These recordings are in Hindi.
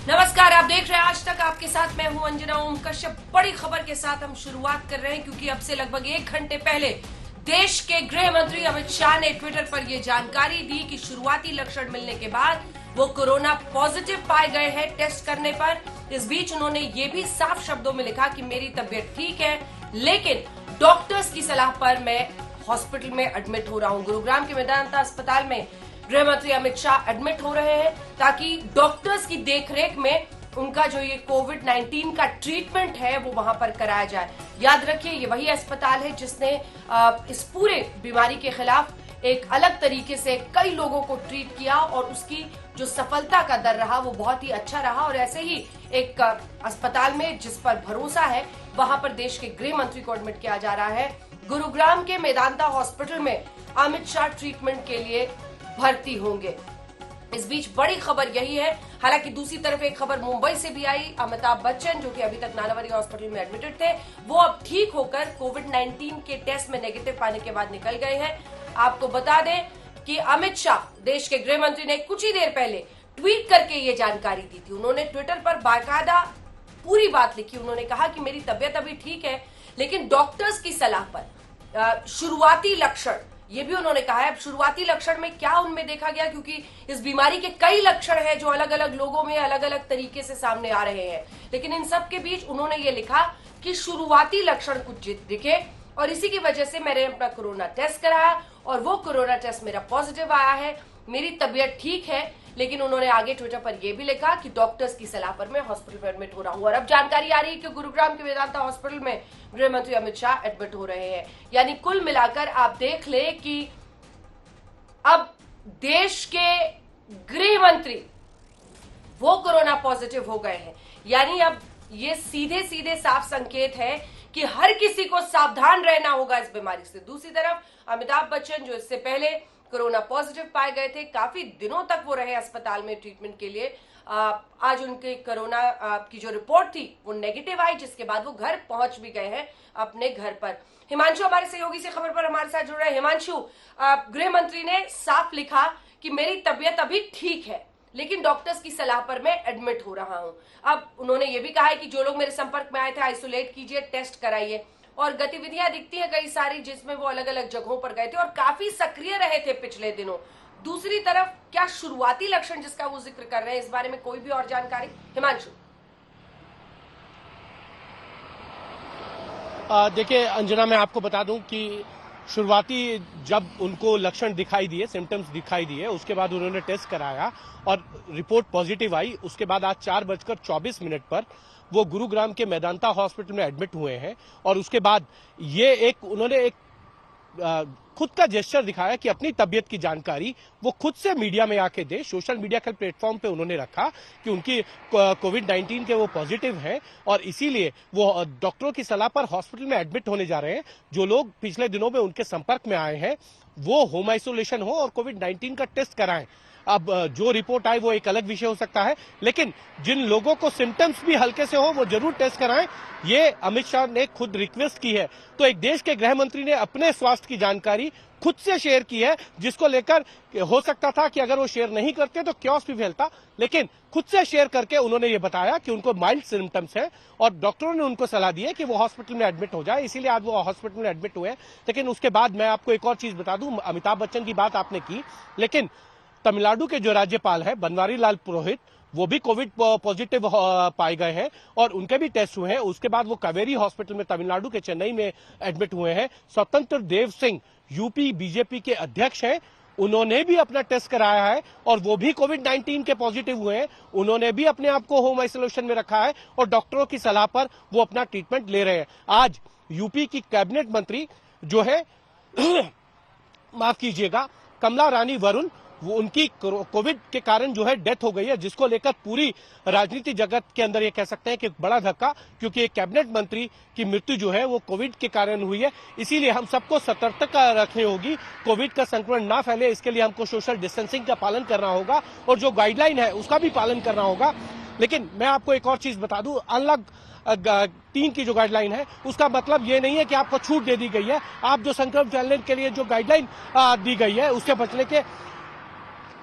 नमस्कार, आप देख रहे हैं आज तक। आपके साथ मैं हूं अंजना ओम कश्यप। बड़ी खबर के साथ हम शुरुआत कर रहे हैं क्योंकि अब से लगभग 1 घंटे पहले देश के गृह मंत्री अमित शाह ने ट्विटर पर यह जानकारी दी कि शुरुआती लक्षण मिलने के बाद वो कोरोना पॉजिटिव पाए गए हैं टेस्ट करने पर। इस बीच उन्होंने ये भी साफ शब्दों में लिखा कि मेरी तबीयत ठीक है, लेकिन डॉक्टर्स की सलाह पर मैं हॉस्पिटल में एडमिट हो रहा हूं। गुरुग्राम के मेदांता अस्पताल में गृह मंत्री अमित शाह एडमिट हो रहे हैं ताकि डॉक्टर्स की देखरेख में उनका जो ये कोविड-19 का ट्रीटमेंट है वो वहां पर कराया जाए। याद रखिए, ये वही अस्पताल है जिसने इस पूरे बीमारी के खिलाफ एक अलग तरीके से कई लोगों को ट्रीट किया और उसकी जो सफलता का दर रहा वो बहुत ही अच्छा रहा। और ऐसे ही एक अस्पताल में जिस पर भरोसा है वहां पर देश के गृह मंत्री को एडमिट किया जा रहा है। गुरुग्राम के मेदांता हॉस्पिटल में अमित शाह ट्रीटमेंट के लिए भर्ती होंगे। इस बीच बड़ी खबर यही है, हालांकि दूसरी तरफ एक खबर मुंबई से भी आई। अमिताभ बच्चन जो कि अभी तक नानावरी हॉस्पिटल में एडमिटेड थे, वो अब ठीक होकर कोविड-19 के टेस्ट में नेगेटिव पाने के बाद निकल गए हैं। आपको बता दें कि अमित शाह, देश के गृह मंत्री, ने कुछ ही देर पहले ट्वीट करके ये जानकारी दी थी। उन्होंने ट्विटर पर बाकायदा पूरी बात लिखी। उन्होंने कहा कि मेरी तबियत अभी ठीक है, लेकिन डॉक्टर्स की सलाह पर शुरुआती लक्षण, ये भी उन्होंने कहा है। अब शुरुआती लक्षण में क्या उनमें देखा गया, क्योंकि इस बीमारी के कई लक्षण हैं जो अलग अलग लोगों में अलग अलग तरीके से सामने आ रहे हैं, लेकिन इन सब के बीच उन्होंने ये लिखा कि शुरुआती लक्षण कुछ दिखे और इसी की वजह से मैंने अपना कोरोना टेस्ट कराया और वो कोरोना टेस्ट मेरा पॉजिटिव आया है, मेरी तबीयत ठीक है। लेकिन उन्होंने आगे ट्विटर पर यह भी लिखा कि डॉक्टर्स की सलाह पर मैं हॉस्पिटल में एडमिट हो रहा हूं। और अब जानकारी आ रही है कि गुरुग्राम के वेदांता हॉस्पिटल में गृह मंत्री अमित शाह एडमिट हो रहे हैं। यानी कुल मिलाकर आप देख ले कि अब देश के गृह मंत्री वो कोरोना पॉजिटिव हो गए हैं। यानी अब ये सीधे सीधे साफ संकेत है कि हर किसी को सावधान रहना होगा इस बीमारी से। दूसरी तरफ अमिताभ बच्चन जो इससे पहले कोरोना पॉजिटिव पाए गए थे, काफी दिनों तक वो रहे अस्पताल में ट्रीटमेंट के लिए। आज उनके कोरोना की जो रिपोर्ट थी वो नेगेटिव आई, जिसके बाद वो घर पहुंच भी गए हैं अपने घर पर। हिमांशु हमारे सहयोगी से खबर पर हमारे साथ जुड़ रहे हैं। हिमांशु, गृह मंत्री ने साफ लिखा कि मेरी तबीयत अभी ठीक है, लेकिन डॉक्टर्स की सलाह पर मैं एडमिट हो रहा हूं। अब उन्होंने ये भी कहा है कि जो लोग मेरे संपर्क में आए थे आइसोलेट कीजिए, टेस्ट कराइए। और गतिविधियां दिखती है कई सारी जिसमें वो अलग अलग जगहों पर गए थे और काफी सक्रिय रहे थे पिछले दिनों। दूसरी तरफ क्या शुरुआती लक्षण जिसका वो जिक्र कर रहे हैं, इस बारे में कोई भी और जानकारी? हिमांशु। देखिए अंजना, मैं आपको बता दूं कि शुरुआती जब उनको लक्षण दिखाई दिए, सिम्टम्स दिखाई दिए, उसके बाद उन्होंने टेस्ट कराया और रिपोर्ट पॉजिटिव आई। उसके बाद आज 4:24 पर वो गुरुग्राम के मेदांता हॉस्पिटल में एडमिट हुए हैं। और उसके बाद ये उन्होंने एक खुद का जेस्चर दिखाया कि अपनी तबीयत की जानकारी वो खुद से मीडिया में आके दे। सोशल मीडिया के प्लेटफॉर्म पे उन्होंने रखा कि उनकी कोविड-19 के वो पॉजिटिव हैं और इसीलिए वो डॉक्टरों की सलाह पर हॉस्पिटल में एडमिट होने जा रहे हैं। जो लोग पिछले दिनों में उनके संपर्क में आए हैं वो होम आइसोलेशन हो और कोविड-19 का टेस्ट कराएं। अब जो रिपोर्ट आए वो एक अलग विषय हो सकता है, लेकिन जिन लोगों को सिम्टम्स भी हल्के से हो वो जरूर टेस्ट कराएं, ये अमित शाह ने खुद रिक्वेस्ट की है। तो एक देश के गृह मंत्री ने अपने स्वास्थ्य की जानकारी खुद से शेयर की है, जिसको लेकर हो सकता था कि अगर वो शेयर नहीं करते तो क्योस भी फैलता, लेकिन खुद से शेयर करके उन्होंने ये बताया कि उनको माइल्ड सिम्टम्स है और डॉक्टरों ने उनको सलाह दी है कि वो हॉस्पिटल में एडमिट हो जाए, इसीलिए आज वो हॉस्पिटल में एडमिट हुए हैं। लेकिन उसके बाद मैं आपको एक और चीज बता दूं, अमिताभ बच्चन की बात आपने की, लेकिन तमिलनाडु के जो राज्यपाल है बनवारी लाल पुरोहित, वो भी कोविड पॉजिटिव पाए गए हैं और उनके भी टेस्ट हुए हैं। उसके बाद वो कावेरी हॉस्पिटल में तमिलनाडु के चेन्नई में एडमिट हुए हैं। स्वतंत्र देव सिंह यूपी बीजेपी के अध्यक्ष हैं, उन्होंने भी अपना टेस्ट कराया है और वो भी कोविड-19 के पॉजिटिव हुए हैं। उन्होंने भी अपने आप को होम आइसोलेशन में रखा है और डॉक्टरों की सलाह पर वो अपना ट्रीटमेंट ले रहे हैं। आज यूपी की कैबिनेट मंत्री जो है माफ कीजिएगा, कमला रानी वरुण, वो उनकी कोविड के कारण जो है डेथ हो गई है, जिसको लेकर पूरी राजनीति जगत के अंदर ये कह सकते हैं कि बड़ा धक्का, क्योंकि एक कैबिनेट मंत्री की मृत्यु जो है वो कोविड के कारण हुई है। इसीलिए हम सबको सतर्कता रखनी होगी, कोविड का संक्रमण ना फैले, इसके लिए हमको सोशल डिस्टेंसिंग का पालन करना होगा और जो गाइडलाइन है उसका भी पालन करना होगा। लेकिन मैं आपको एक और चीज बता दूं, अलग 3 की जो गाइडलाइन है उसका मतलब ये नहीं है कि आपको छूट दे दी गई है। आप जो संक्रमण फैलने के लिए जो गाइडलाइन दी गई है उससे बचने के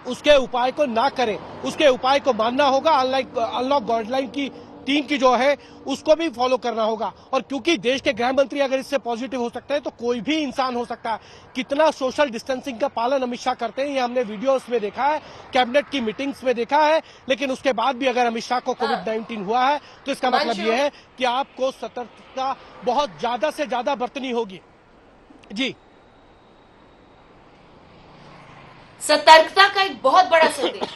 उसके उपाय को ना करें, उसके उपाय को मानना होगा। अनलॉक गाइडलाइन की 3 की जो है उसको भी फॉलो करना होगा। और क्योंकि देश के गृह मंत्री अगर इससे पॉजिटिव हो सकते हैं तो कोई भी इंसान हो सकता है। कितना सोशल डिस्टेंसिंग का पालन अमित शाह करते हैं ये हमने वीडियोस में देखा है, कैबिनेट की मीटिंग्स में देखा है। लेकिन उसके बाद भी अगर अमित शाह को कोविड-19 हुआ है तो इसका मतलब यह है कि आपको सतर्कता बहुत ज्यादा से ज्यादा बरतनी होगी। जी, सतर्कता का एक बहुत बड़ा संदेश।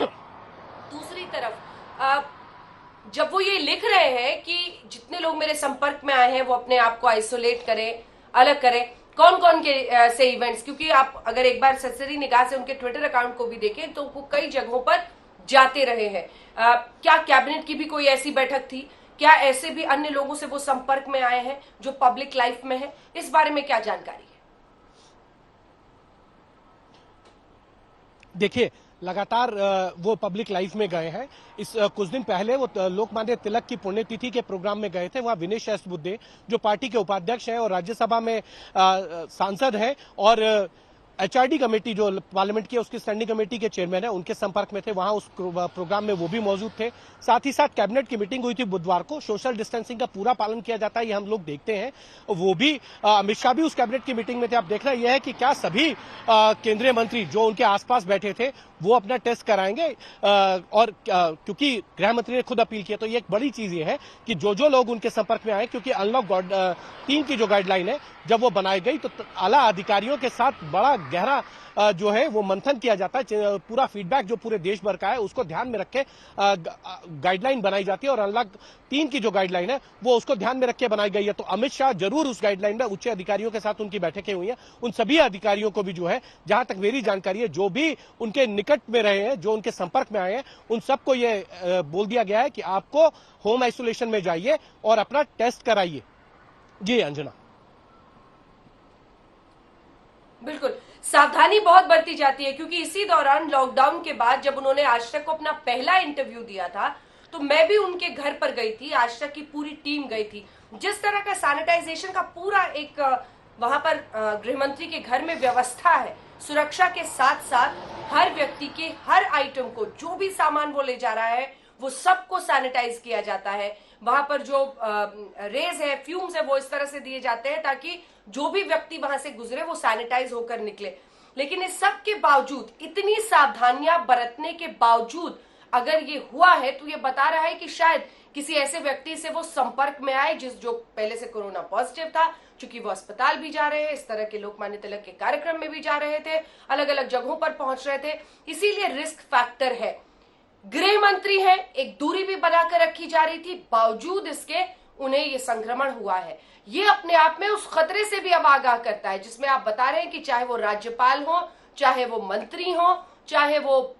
दूसरी तरफ जब वो ये लिख रहे हैं कि जितने लोग मेरे संपर्क में आए हैं वो अपने आप को आइसोलेट करें, अलग करें, कौन कौन के से इवेंट्स, क्योंकि आप अगर एक बार सरसरी निगाह से उनके ट्विटर अकाउंट को भी देखें तो वो कई जगहों पर जाते रहे हैं। क्या कैबिनेट की भी कोई ऐसी बैठक थी? क्या ऐसे भी अन्य लोगों से वो संपर्क में आए हैं जो पब्लिक लाइफ में है? इस बारे में क्या जानकारी है? देखिए, लगातार वो पब्लिक लाइफ में गए हैं। इस कुछ दिन पहले वो लोकमान्य तिलक की पुण्यतिथि के प्रोग्राम में गए थे। वहां विनय सहस्त्रबुद्धे जो पार्टी के उपाध्यक्ष हैं और राज्यसभा में सांसद हैं और एचआरडी कमेटी जो पार्लियामेंट की उसकी स्टैंडिंग कमेटी के चेयरमैन है, उनके संपर्क में थे। वहां उस प्रोग्राम में वो भी मौजूद थे। साथ ही साथ कैबिनेट की मीटिंग हुई थी बुधवार को। सोशल डिस्टेंसिंग का पूरा पालन किया जाता है, ये हम लोग देखते हैं। वो भी अमित शाह भी उस कैबिनेट की मीटिंग में थे। अब देखना यह है कि क्या सभी केंद्रीय मंत्री जो उनके आसपास बैठे थे वो अपना टेस्ट कराएंगे। और क्योंकि गृह मंत्री ने खुद अपील की है तो ये एक बड़ी चीज ये है कि जो लोग उनके संपर्क में आए, क्योंकि अनलॉक 3 की जो गाइडलाइन है जब वो बनाई गई तो आला अधिकारियों के साथ बड़ा गहरा जो है वो मंथन किया जाता है। पूरा फीडबैक जो पूरे देश भर का है उसको ध्यान में रख के गाइडलाइन बनाई जाती है और अनलॉक 3 की जो गाइडलाइन है वो उसको ध्यान में रख के बनाई गई है। तो अमित शाह जरूर उस गाइडलाइन में उच्च अधिकारियों के साथ उनकी बैठकें हुई हैं। उन सभी अधिकारियों को भी जो है, जहां तक मेरी जानकारी है, जो भी उनके निकट में रहे हैं, जो उनके संपर्क में आए हैं, उन सबको ये बोल दिया गया है कि आपको होम आइसोलेशन में जाइए और अपना टेस्ट कराइए। जी अंजना। बिल्कुल, सावधानी बहुत बरती जाती है क्योंकि इसी दौरान लॉकडाउन के बाद जब उन्होंने आज तक को अपना पहला इंटरव्यू दिया था तो मैं भी उनके घर पर गई थी, आज तक की पूरी टीम गई थी। जिस तरह का सैनिटाइजेशन का पूरा एक वहां पर गृहमंत्री के घर में व्यवस्था है, सुरक्षा के साथ साथ हर व्यक्ति के हर आइटम को, जो भी सामान वो ले जा रहा है वो सबको सैनिटाइज किया जाता है। वहां पर जो रेज है, फ्यूम्स है, वो इस तरह से दिए जाते हैं ताकि जो भी व्यक्ति वहां से गुजरे वो सैनिटाइज होकर निकले। लेकिन इस सब के बावजूद, इतनी सावधानियां बरतने के बावजूद अगर ये हुआ है तो ये बता रहा है कि शायद किसी ऐसे व्यक्ति से वो संपर्क में आए जो पहले से कोरोना पॉजिटिव था। चूंकि वो अस्पताल भी जा रहे हैं, इस तरह के लोकमान्य तिलक के कार्यक्रम में भी जा रहे थे, अलग अलग जगहों पर पहुंच रहे थे, इसीलिए रिस्क फैक्टर है। गृह मंत्री हैं, एक दूरी भी बनाकर रखी जा रही थी, बावजूद इसके उन्हें ये संक्रमण हुआ है। ये अपने आप में उस खतरे से भी अब आगाह करता है जिसमें आप बता रहे हैं कि चाहे वो राज्यपाल हो, चाहे वो मंत्री हो, चाहे वो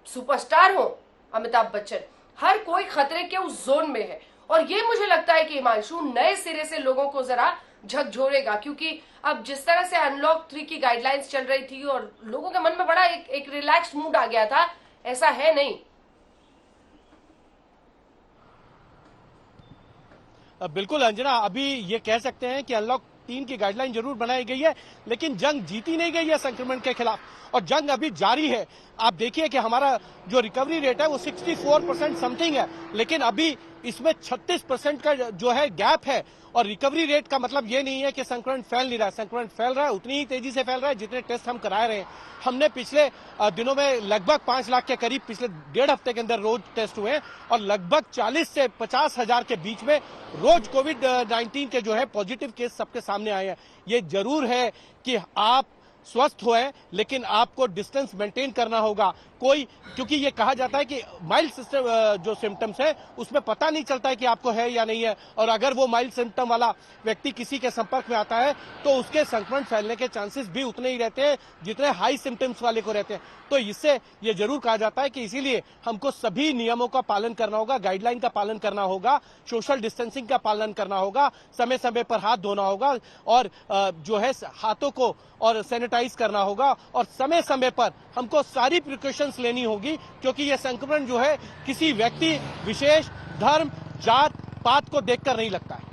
सुपरस्टार हो अमिताभ बच्चन, हर कोई खतरे के उस जोन में है। और ये मुझे लगता है कि हिमांशु नए सिरे से लोगों को जरा झकझोरेगा, क्योंकि अब जिस तरह से अनलॉक 3 की गाइडलाइंस चल रही थी और लोगों के मन में बड़ा एक रिलैक्स मूड आ गया था, ऐसा है नहीं। बिल्कुल अंजना, अभी ये कह सकते हैं कि अनलॉक 3 की गाइडलाइन जरूर बनाई गई है लेकिन जंग जीती नहीं गई है संक्रमण के खिलाफ, और जंग अभी जारी है। आप देखिए कि हमारा जो रिकवरी रेट है वो 64% समथिंग है, लेकिन अभी इसमें 36% का जो है गैप है। और रिकवरी रेट का मतलब ये नहीं है कि संक्रमण फैल नहीं रहा है, संक्रमण फैल रहा है, उतनी ही तेजी से फैल रहा है जितने टेस्ट हम करा रहे हैं। हमने पिछले दिनों में लगभग 5 लाख के करीब पिछले 1.5 हफ्ते के अंदर रोज टेस्ट हुए और लगभग 40 से 50 हजार के बीच में रोज कोविड-19 के जो है पॉजिटिव केस सबके सामने आए हैं। ये जरूर है कि आप स्वस्थ हुए लेकिन आपको डिस्टेंस मेंटेन करना होगा। क्योंकि ये कहा जाता है कि माइल्ड सिस्टम जो सिम्टम्स है उसमें पता नहीं चलता है कि आपको है या नहीं है, और अगर वो माइल्ड सिम्टम वाला व्यक्ति किसी के संपर्क में आता है तो उसके संक्रमण फैलने के चांसेस भी उतने ही रहते हैं जितने हाई सिम्टम्स वाले को रहते हैं। तो इससे ये जरूर कहा जाता है कि इसीलिए हमको सभी नियमों का पालन करना होगा, गाइडलाइन का पालन करना होगा, सोशल डिस्टेंसिंग का पालन करना होगा, समय समय पर हाथ धोना होगा और जो है हाथों को और सैनिटाइज करना होगा, और समय समय पर हमको सारी प्रिकॉशंस लेनी होगी, क्योंकि यह संक्रमण जो है किसी व्यक्ति विशेष, धर्म, जात पात को देखकर नहीं लगता है।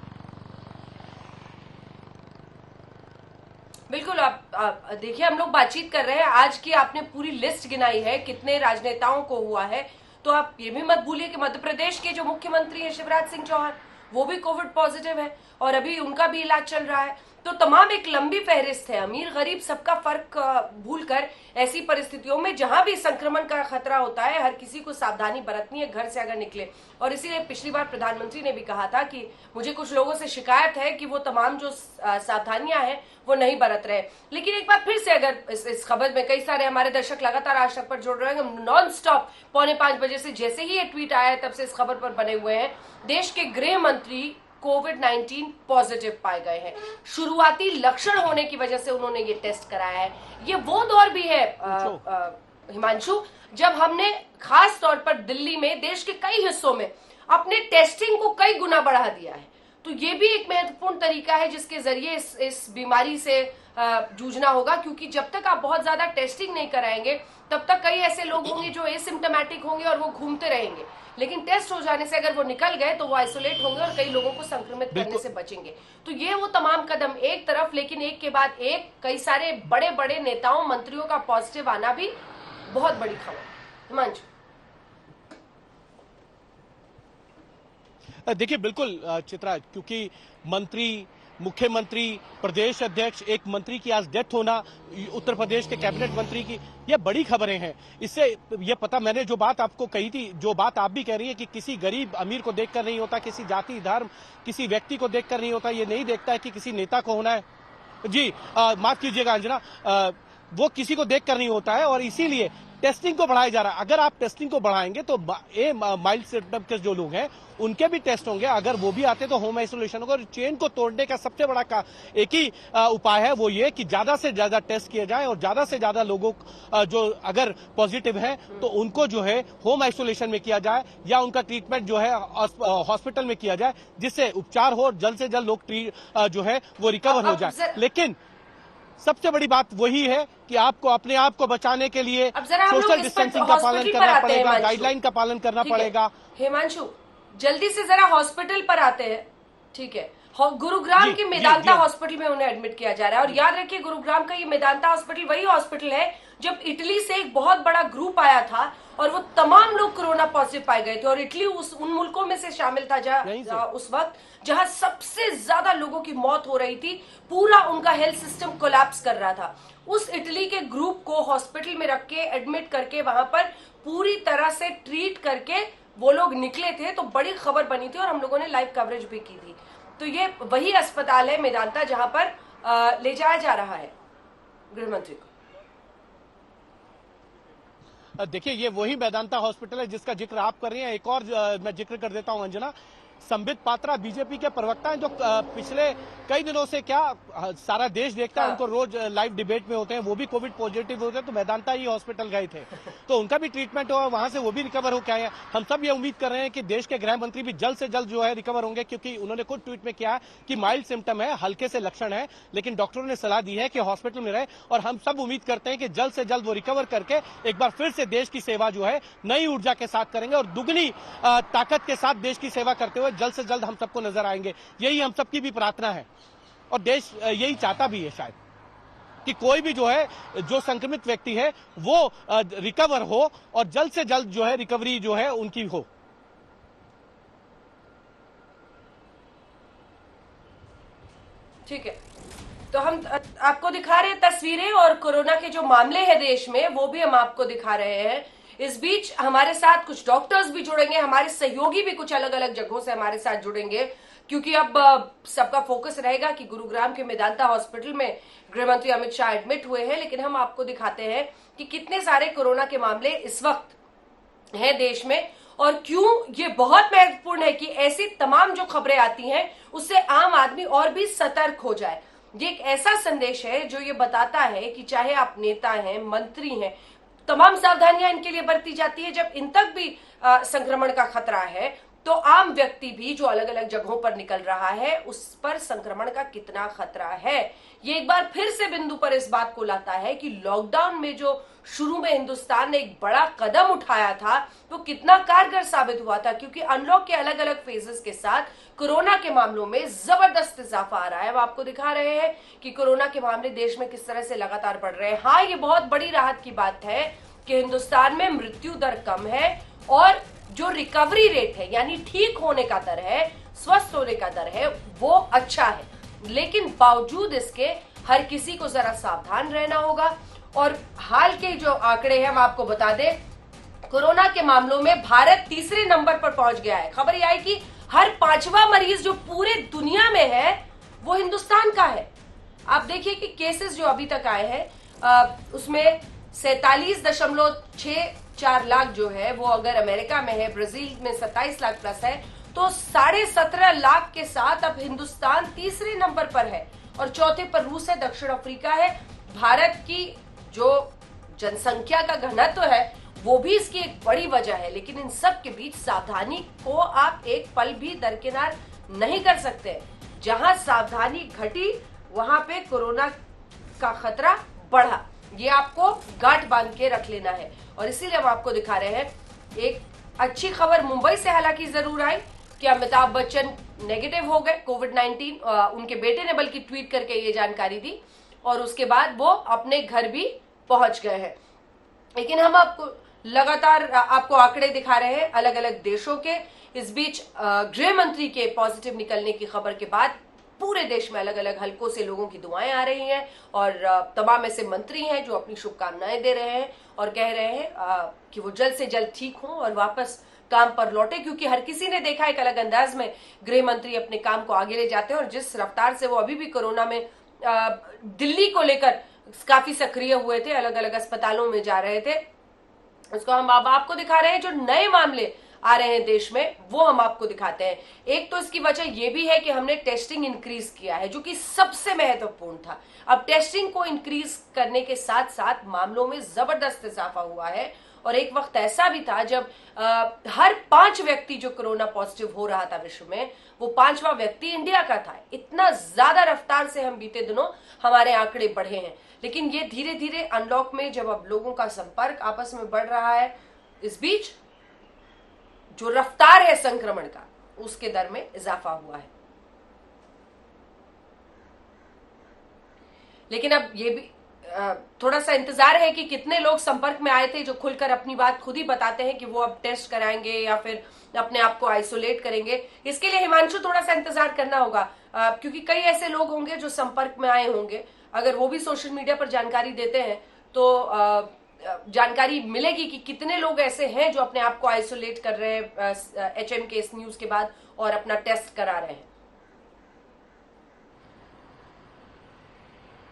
बिल्कुल। आप देखिए, हम लोग बातचीत कर रहे हैं, आज की आपने पूरी लिस्ट गिनाई है कितने राजनेताओं को हुआ है, तो आप ये भी मत भूलिए कि मध्य प्रदेश के जो मुख्यमंत्री हैं शिवराज सिंह चौहान, वो भी कोविड पॉजिटिव है और अभी उनका भी इलाज चल रहा है। तो तमाम एक लंबी फहरिस्त है, अमीर गरीब सबका फर्क भूलकर ऐसी परिस्थितियों में जहां भी संक्रमण का खतरा होता है, हर किसी को सावधानी बरतनी है घर से अगर निकले। और इसीलिए पिछली बार प्रधानमंत्री ने भी कहा था कि मुझे कुछ लोगों से शिकायत है कि वो तमाम जो सावधानियां हैं वो नहीं बरत रहे। लेकिन एक बार फिर से, अगर इस खबर में कई सारे हमारे दर्शक लगातार आज तक पर जुड़ रहे हैं, नॉन स्टॉप 4:45 बजे से जैसे ही ये ट्वीट आया तब से इस खबर पर बने हुए हैं। देश के गृह मंत्री कोविड-19 पॉजिटिव पाए गए हैं। शुरुआती लक्षण होने की वजह से उन्होंने ये टेस्ट कराया है। ये वो दौर भी है हिमांशु, जब हमने खास तौर पर दिल्ली में देश के कई हिस्सों में अपने टेस्टिंग को कई गुना बढ़ा दिया है। तो ये भी एक महत्वपूर्ण तरीका है जिसके जरिए इस बीमारी से जूझना होगा, क्योंकि जब तक आप बहुत ज्यादा टेस्टिंग नहीं कराएंगे तब तक कई ऐसे लोग होंगे जो एसिम्प्टोमेटिक होंगे और वो घूमते रहेंगे। लेकिन टेस्ट हो जाने से अगर वो निकल गए तो वो आइसोलेट होंगे और कई लोगों को संक्रमित करने से बचेंगे। तो ये वो तमाम कदम एक तरफ, लेकिन एक के बाद एक कई सारे बड़े बड़े नेताओं मंत्रियों का पॉजिटिव आना भी बहुत बड़ी खबर। हिमांशु, देखिए बिल्कुल चित्रा, क्योंकि मंत्री, मुख्यमंत्री, प्रदेश अध्यक्ष, एक मंत्री की आज डेथ होना, उत्तर प्रदेश के कैबिनेट मंत्री की, ये बड़ी खबरें हैं। इससे ये पता, मैंने जो बात आपको कही थी, जो बात आप भी कह रही है कि किसी गरीब अमीर को देखकर नहीं होता, किसी जाति धर्म किसी व्यक्ति को देखकर नहीं होता, ये नहीं देखता है कि किसी नेता को होना है। जी माफ कीजिएगा अंजना, वो किसी को देखकर नहीं होता है और इसीलिए टेस्टिंग को बढ़ाया जा रहा है। अगर आप टेस्टिंग को बढ़ाएंगे तो माइल्ड सिम्टम के जो लोग हैं उनके भी टेस्ट होंगे, अगर वो भी आते तो होम आइसोलेशन होगा। और चेन को तोड़ने का सबसे बड़ा एक ही उपाय है, वो ये कि ज्यादा से ज्यादा टेस्ट किए जाए और ज्यादा से ज्यादा लोगों जो अगर पॉजिटिव है तो उनको जो है होम आइसोलेशन में किया जाए या उनका ट्रीटमेंट जो है हॉस्पिटल में किया जाए, जिससे उपचार हो, जल्द से जल्द लोग जो है वो रिकवर हो जाए। लेकिन सबसे बड़ी बात वही है कि आपको अपने आप को बचाने के लिए सोशल डिस्टेंसिंग का पालन करना पड़ेगा, गाइडलाइन का पालन करना पड़ेगा। हिमांशु, जल्दी से जरा हॉस्पिटल पर आते हैं, ठीक है। गुरुग्राम के मेदांता हॉस्पिटल में उन्हें एडमिट किया जा रहा है। और याद रखिए, गुरुग्राम का ये मेदांता हॉस्पिटल वही हॉस्पिटल है जब इटली से एक बहुत बड़ा ग्रुप आया था और वो तमाम लोग कोरोना पॉजिटिव पाए गए थे। और इटली उन मुल्कों में से शामिल था जहां उस वक्त जहां सबसे ज्यादा लोगों की मौत हो रही थी, पूरा उनका हेल्थ सिस्टम कोलैप्स कर रहा था। उस इटली के ग्रुप को हॉस्पिटल में रख के एडमिट करके वहां पर पूरी तरह से ट्रीट करके वो लोग निकले थे। तो बड़ी खबर बनी थी और हम लोगों ने लाइव कवरेज भी की थी। तो ये वही अस्पताल है मेदांता जहां पर ले जाया जा रहा है गृहमंत्री को। देखिए, ये वही मेदांता हॉस्पिटल है जिसका जिक्र आप कर रही हैं। एक और मैं जिक्र कर देता हूं अंजना, संबित पात्रा बीजेपी के प्रवक्ता हैं जो पिछले कई दिनों से सारा देश देखता है, उनको रोज लाइव डिबेट में होते हैं, वो भी कोविड पॉजिटिव होते हैं, तो मेदांता ही हॉस्पिटल गए थे तो उनका भी ट्रीटमेंट हुआ, वहां से वो भी रिकवर होकर आए हैं। हम सब ये उम्मीद कर रहे हैं कि देश के गृह मंत्री भी जल्द से जल्द जो है रिकवर होंगे, क्योंकि उन्होंने खुद ट्वीट में किया कि माइल्ड सिम्टम है, हल्के से लक्षण है, लेकिन डॉक्टरों ने सलाह दी है कि हॉस्पिटल में रहे। और हम सब उम्मीद करते हैं कि जल्द से जल्द वो रिकवर करके एक बार फिर से देश की सेवा जो है नई ऊर्जा के साथ करेंगे और दुगनी ताकत के साथ देश की सेवा करते हुए जल्द से जल्द हम सबको नजर आएंगे। यही हम सबकी भी प्रार्थना है और देश यही चाहता भी है शायद, कि कोई भी जो है, जो संक्रमित व्यक्ति है वो रिकवर हो और जल्द से जल्द जो है रिकवरी जो है उनकी हो। ठीक है, तो हम आपको दिखा रहे हैं तस्वीरें और कोरोना के जो मामले हैं देश में वो भी हम आपको दिखा रहे हैं। इस बीच हमारे साथ कुछ डॉक्टर्स भी जुड़ेंगे, हमारे सहयोगी भी कुछ अलग अलग जगहों से हमारे साथ जुड़ेंगे, क्योंकि अब सबका फोकस रहेगा कि गुरुग्राम के मेदांता हॉस्पिटल में गृहमंत्री अमित शाह एडमिट हुए हैं। लेकिन हम आपको दिखाते हैं कि कितने सारे कोरोना के मामले इस वक्त हैं देश में और क्यों ये बहुत महत्वपूर्ण है कि ऐसी तमाम जो खबरें आती हैं उससे आम आदमी और भी सतर्क हो जाए। ये एक ऐसा संदेश है जो ये बताता है कि चाहे आप नेता हैं, मंत्री हैं, तमाम सावधानियां इनके लिए बरती जाती है। जब इन तक भी संक्रमण का खतरा है तो आम व्यक्ति भी जो अलग अलग जगहों पर निकल रहा है उस पर संक्रमण का कितना खतरा है। ये एक बार फिर से बिंदु पर इस बात को लाता है कि लॉकडाउन में जो शुरू में हिंदुस्तान ने एक बड़ा कदम उठाया था वो कितना कारगर साबित हुआ था, क्योंकि अनलॉक के अलग अलग फेजेस के साथ कोरोना के मामलों में जबरदस्त इजाफा आ रहा है। वो आपको दिखा रहे हैं कि कोरोना के मामले देश में किस तरह से लगातार बढ़ रहे हैं। हाँ, ये बहुत बड़ी राहत की बात है कि हिंदुस्तान में मृत्यु दर कम है और जो रिकवरी रेट है यानी ठीक होने का दर है, स्वस्थ होने का दर है, वो अच्छा है। लेकिन बावजूद इसके हर किसी को जरा सावधान रहना होगा। और हाल के जो आंकड़े हैं हम आपको बता दें, कोरोना के मामलों में भारत तीसरे नंबर पर पहुंच गया है। खबर यह आई कि हर पांचवा मरीज जो पूरे दुनिया में है वो हिंदुस्तान का है। आप देखिए कि केसेस जो अभी तक आए हैं उसमें 47.64 लाख जो है वो अगर अमेरिका में है, ब्राजील में 27 लाख प्लस है, तो 17.5 लाख के साथ अब हिंदुस्तान तीसरे नंबर पर है और चौथे पर रूस है, दक्षिण अफ्रीका है। भारत की जो जनसंख्या का घनत्व है वो भी इसकी एक बड़ी वजह है, लेकिन इन सब के बीच सावधानी को आप एक पल भी दरकिनार नहीं कर सकते। जहां सावधानी घटी वहां पे कोरोना का खतरा बढ़ा। ये आपको गांठ बांध के रख लेना है और इसीलिए हम आपको दिखा रहे हैं। एक अच्छी खबर मुंबई से हालांकि जरूर आई कि अमिताभ बच्चन नेगेटिव हो गए कोविड-19। उनके बेटे ने बल्कि ट्वीट करके ये जानकारी दी और उसके बाद वो अपने घर भी पहुंच गए हैं। लेकिन हम आपको लगातार आपको आंकड़े दिखा रहे हैं अलग अलग देशों के। इस बीच गृह मंत्री के पॉजिटिव निकलने की खबर के बाद पूरे देश में अलग अलग हलकों से लोगों की दुआएं आ रही हैं और तमाम ऐसे मंत्री हैं जो अपनी शुभकामनाएं दे रहे हैं और कह रहे हैं कि वो जल्द से जल्द ठीक हों और वापस काम पर लौटे, क्योंकि हर किसी ने देखा एक अलग अंदाज में गृह मंत्री अपने काम को आगे ले जाते हैं और जिस रफ्तार से वो अभी भी कोरोना में दिल्ली को लेकर काफी सक्रिय हुए थे, अलग अलग अस्पतालों में जा रहे थे, उसको हम अब आपको दिखा रहे हैं। जो नए मामले आ रहे हैं देश में वो हम आपको दिखाते हैं। एक तो इसकी वजह यह भी है कि हमने टेस्टिंग इंक्रीज किया है, जो कि सबसे महत्वपूर्ण था। अब टेस्टिंग को इंक्रीज करने के साथ साथ मामलों में जबरदस्त इजाफा हुआ है और एक वक्त ऐसा भी था जब हर 5 व्यक्ति जो कोरोना पॉजिटिव हो रहा था विश्व में, वो 5वां व्यक्ति इंडिया का था। इतना ज्यादा रफ्तार से हम बीते दिनों हमारे आंकड़े बढ़े हैं। लेकिन ये धीरे धीरे अनलॉक में जब अब लोगों का संपर्क आपस में बढ़ रहा है, इस बीच जो रफ्तार है संक्रमण का उसके दर में इजाफा हुआ है। लेकिन अब ये भी थोड़ा सा इंतजार है कि कितने लोग संपर्क में आए थे जो खुलकर अपनी बात खुद ही बताते हैं कि वो अब टेस्ट कराएंगे या फिर अपने आप को आइसोलेट करेंगे। इसके लिए हिमांशु थोड़ा सा इंतजार करना होगा क्योंकि कई ऐसे लोग होंगे जो संपर्क में आए होंगे। अगर वो भी सोशल मीडिया पर जानकारी देते हैं तो जानकारी मिलेगी कि कितने लोग ऐसे हैं जो अपने आप को आइसोलेट कर रहे हैं एचएम के इस न्यूज के बाद और अपना टेस्ट करा रहे हैं।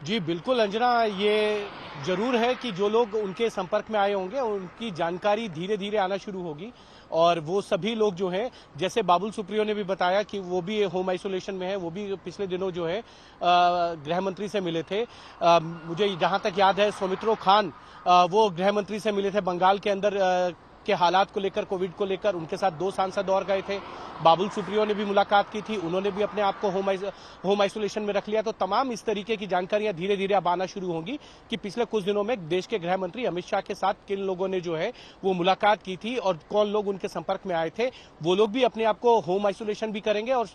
जी बिल्कुल अंजना, ये जरूर है कि जो लोग उनके संपर्क में आए होंगे उनकी जानकारी धीरे धीरे आना शुरू होगी और वो सभी लोग जो हैं, जैसे बाबुल सुप्रियो ने भी बताया कि वो भी होम आइसोलेशन में है, वो भी पिछले दिनों जो है गृह मंत्री से मिले थे। मुझे जहां तक याद है सौमित्रो खान वो गृह मंत्री से मिले थे बंगाल के अंदर के हालात को लेकर, कोविड को लेकर। उनके साथ 2 सांसद और गए थे। बाबुल सुप्रियो ने भी मुलाकात की थी, उन्होंने भी अपने आप को होम आइसोलेशन में रख लिया। तो तमाम इस तरीके की जानकारियां धीरे धीरे अब आना शुरू होंगी कि पिछले कुछ दिनों में देश के गृह मंत्री अमित शाह के साथ किन लोगों ने जो है वो मुलाकात की थी और कौन लोग उनके संपर्क में आए थे। वो लोग भी अपने आप को होम आइसोलेशन भी करेंगे और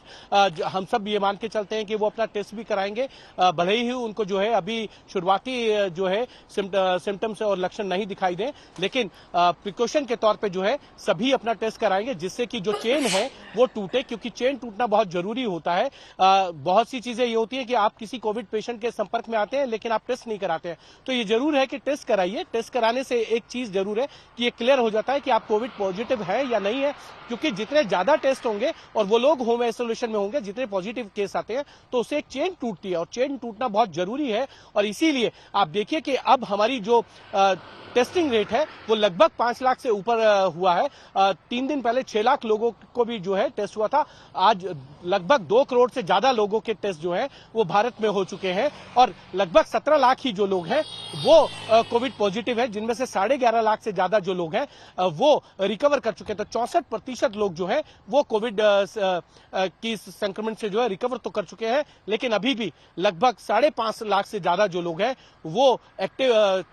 हम सब ये मान के चलते हैं कि वो अपना टेस्ट भी कराएंगे, भले ही उनको जो है अभी शुरुआती जो है सिम्टम्स और लक्षण नहीं दिखाई दें, लेकिन प्रिकॉशन के तौर पे जो है सभी अपना टेस्ट कराएंगे जिससे कि जो चेन है वो टूटे, क्योंकि चेन टूटना बहुत जरूरी होता है। बहुत सी चीजें ये होती है कि आप किसी कोविड पेशेंट के संपर्क में आते हैं लेकिन आप टेस्ट नहीं कराते हैं, तो ये जरूर है कि टेस्ट कराइए। टेस्ट कराने से एक चीज जरूर है कि ये क्लियर हो जाता है कि आप कोविड पॉजिटिव है या नहीं है, क्योंकि जितने ज्यादा टेस्ट होंगे और वो लोग होम आइसोलेशन में होंगे, जितने पॉजिटिव केस आते हैं, तो उससे एक चेन टूटती है और चेन टूटना बहुत जरूरी है। और इसीलिए आप देखिए कि अब हमारी जो टेस्टिंग रेट है वो लगभग 5 लाख से ऊपर हुआ है। 3 दिन पहले 6 लाख लोगों को भी जो है टेस्ट हुआ था। आज लगभग 2 करोड़ से ज्यादा लोगों के टेस्ट जो है वो भारत में हो चुके हैं और लगभग 17 लाख ही जो लोग हैं वो कोविड पॉजिटिव है, जिनमें से 11.5 लाख से ज्यादा जो लोग हैं वो रिकवर कर चुके हैं। तो 64% लोग जो है वो कोविड की संक्रमण से जो है रिकवर तो कर चुके हैं, लेकिन अभी भी लगभग 5.5 लाख से ज्यादा जो लोग हैं वो एक्टिव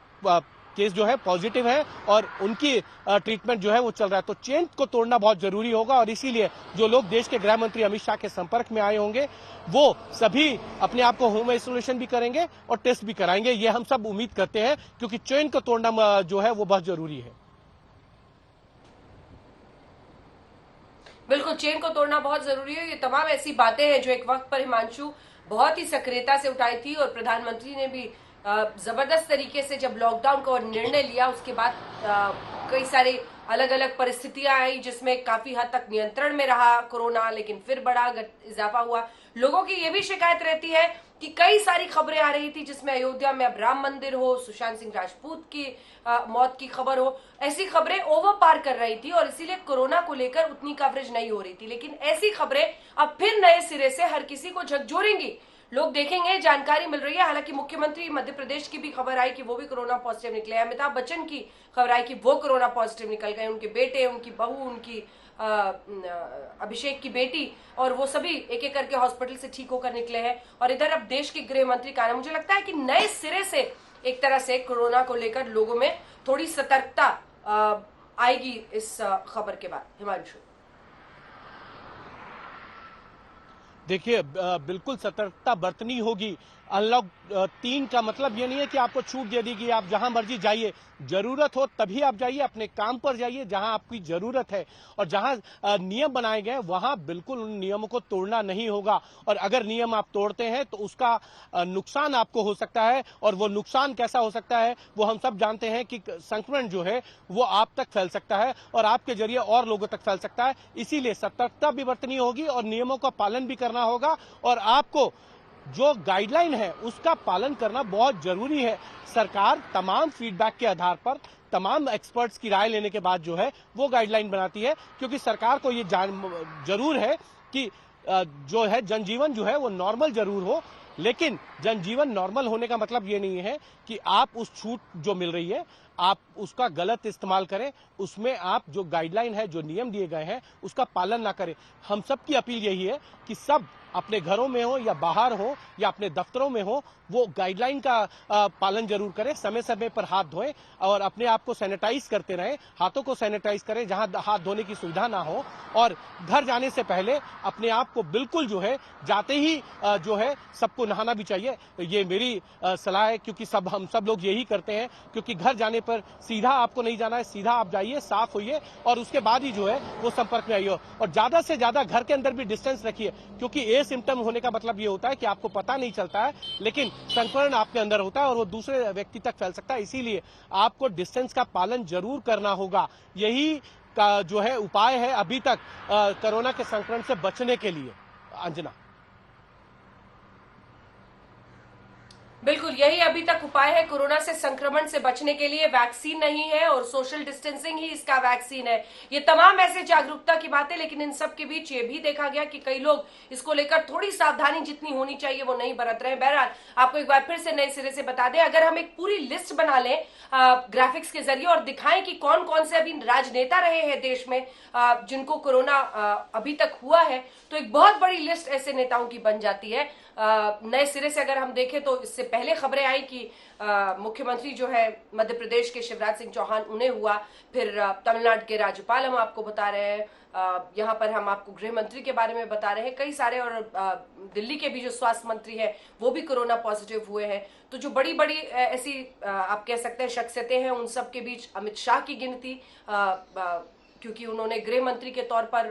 केस जो है पॉजिटिव है और उनकी ट्रीटमेंट जो है वो चल रहा है। तो चेन को तोड़ना बहुत जरूरी होगा और इसीलिए जो लोग देश के गृह मंत्री अमित शाह के संपर्क में आए होंगे वो सभी अपने आप को होम आइसोलेशन भी करेंगे और टेस्ट भी कराएंगे, ये हम सब उम्मीद करते हैं, क्योंकि चेन को तोड़ना जो है वो बहुत जरूरी है। बिल्कुल, चेन को तोड़ना बहुत जरूरी है। ये तमाम ऐसी बातें हैं जो एक वक्त पर हिमांशु बहुत ही सक्रियता से उठाई थी और प्रधानमंत्री ने भी जबरदस्त तरीके से जब लॉकडाउन का निर्णय लिया उसके बाद कई सारी अलग अलग परिस्थितियां आई जिसमें काफी हद तक नियंत्रण में रहा कोरोना, लेकिन फिर बड़ा इजाफा हुआ। लोगों की ये भी शिकायत रहती है कि कई सारी खबरें आ रही थी जिसमें अयोध्या में अब राम मंदिर हो, सुशांत सिंह राजपूत की मौत की खबर हो, ऐसी खबरें ओवर पार कर रही थी और इसीलिए कोरोना को लेकर उतनी कवरेज नहीं हो रही थी। लेकिन ऐसी खबरें अब फिर नए सिरे से हर किसी को झकझोरेंगी। लोग देखेंगे, जानकारी मिल रही है। हालांकि मुख्यमंत्री मध्य प्रदेश की भी खबर आई कि वो भी कोरोना पॉजिटिव निकले। अमिताभ बच्चन की खबर आई कि वो कोरोना पॉजिटिव निकल गए, उनके बेटे, उनकी बहू, उनकी अभिषेक की बेटी, और वो सभी एक एक करके हॉस्पिटल से ठीक होकर निकले हैं। और इधर अब देश के गृह मंत्री का, मुझे लगता है कि नए सिरे से एक तरह से कोरोना को लेकर लोगों में थोड़ी सतर्कता आएगी इस खबर के बाद। हिमांशु, देखिए, बिल्कुल सतर्कता बरतनी होगी। अनलॉक 3 का मतलब ये नहीं है कि आपको छूट दे दी कि आप जहां मर्जी जाइए, जरूरत हो तभी आप जाइए, अपने काम पर जाइए जहां आपकी जरूरत है, और जहां नियम बनाए गए वहां बिल्कुल उन नियमों को तोड़ना नहीं होगा। और अगर नियम आप तोड़ते हैं तो उसका नुकसान आपको हो सकता है, और वो नुकसान कैसा हो सकता है वो हम सब जानते हैं कि संक्रमण जो है वो आप तक फैल सकता है और आपके जरिए और लोगों तक फैल सकता है। इसीलिए सतर्कता भी बरतनी होगी और नियमों का पालन भी करना होगा, और आपको जो गाइडलाइन है उसका पालन करना बहुत जरूरी है। सरकार तमाम फीडबैक के आधार पर, तमाम एक्सपर्ट्स की राय लेने के बाद जो है वो गाइडलाइन बनाती है, क्योंकि सरकार को ये जरूर है कि जो है जनजीवन जो है वो नॉर्मल जरूर हो, लेकिन जनजीवन नॉर्मल होने का मतलब ये नहीं है कि आप उस छूट जो मिल रही है आप उसका गलत इस्तेमाल करें, उसमें आप जो गाइडलाइन है, जो नियम दिए गए हैं उसका पालन ना करें। हम सब की अपील यही है कि सब अपने घरों में हो या बाहर हो या अपने दफ्तरों में हो, वो गाइडलाइन का पालन जरूर करें, समय समय पर हाथ धोएं और अपने आप को सैनिटाइज करते रहें, हाथों को सैनिटाइज करें जहां हाथ धोने की सुविधा ना हो, और घर जाने से पहले अपने आप को बिल्कुल जो है जाते ही जो है सबको नहाना भी चाहिए। ये मेरी सलाह है, क्योंकि हम सब लोग यही करते हैं, क्योंकि घर जाने पर सीधा आपको नहीं जाना है, सीधा आप जाइए, साफ होइए और उसके बाद ही जो है वो संपर्क में आइए। और ज्यादा से ज्यादा घर के अंदर भी डिस्टेंस रखिए, क्योंकि ए सिम्टम होने का मतलब ये होता है कि आपको पता नहीं चलता है लेकिन संक्रमण आपके अंदर होता है और वो दूसरे व्यक्ति तक फैल सकता है। इसीलिए आपको डिस्टेंस का पालन जरूर करना होगा। यही का जो है उपाय है अभी तक कोरोना के संक्रमण से बचने के लिए। अंजना, बिल्कुल यही अभी तक उपाय है कोरोना से संक्रमण से बचने के लिए। वैक्सीन नहीं है और सोशल डिस्टेंसिंग ही इसका वैक्सीन है। ये तमाम ऐसे जागरूकता की बातें, लेकिन इन सब के बीच ये भी देखा गया कि कई लोग इसको लेकर थोड़ी सावधानी जितनी होनी चाहिए वो नहीं बरत रहे। बहरहाल आपको एक बार फिर से नए सिरे से बता दें, अगर हम एक पूरी लिस्ट बना लें ग्राफिक्स के जरिए और दिखाएं कि कौन कौन से अभी राजनेता रहे हैं देश में जिनको कोरोना अभी तक हुआ है, तो एक बहुत बड़ी लिस्ट ऐसे नेताओं की बन जाती है। नए सिरे से अगर हम देखें तो इससे पहले खबरें आई कि मुख्यमंत्री जो है मध्य प्रदेश के शिवराज सिंह चौहान, उन्हें हुआ, फिर तमिलनाडु के राज्यपाल हम आपको बता रहे हैं, यहाँ पर हम आपको गृह मंत्री के बारे में बता रहे हैं, कई सारे, और दिल्ली के भी जो स्वास्थ्य मंत्री हैं वो भी कोरोना पॉजिटिव हुए हैं। तो जो बड़ी बड़ी ऐसी आप कह सकते हैं शख्सियतें हैं, उन सब के बीच अमित शाह की गिनती, क्योंकि उन्होंने गृह मंत्री के तौर पर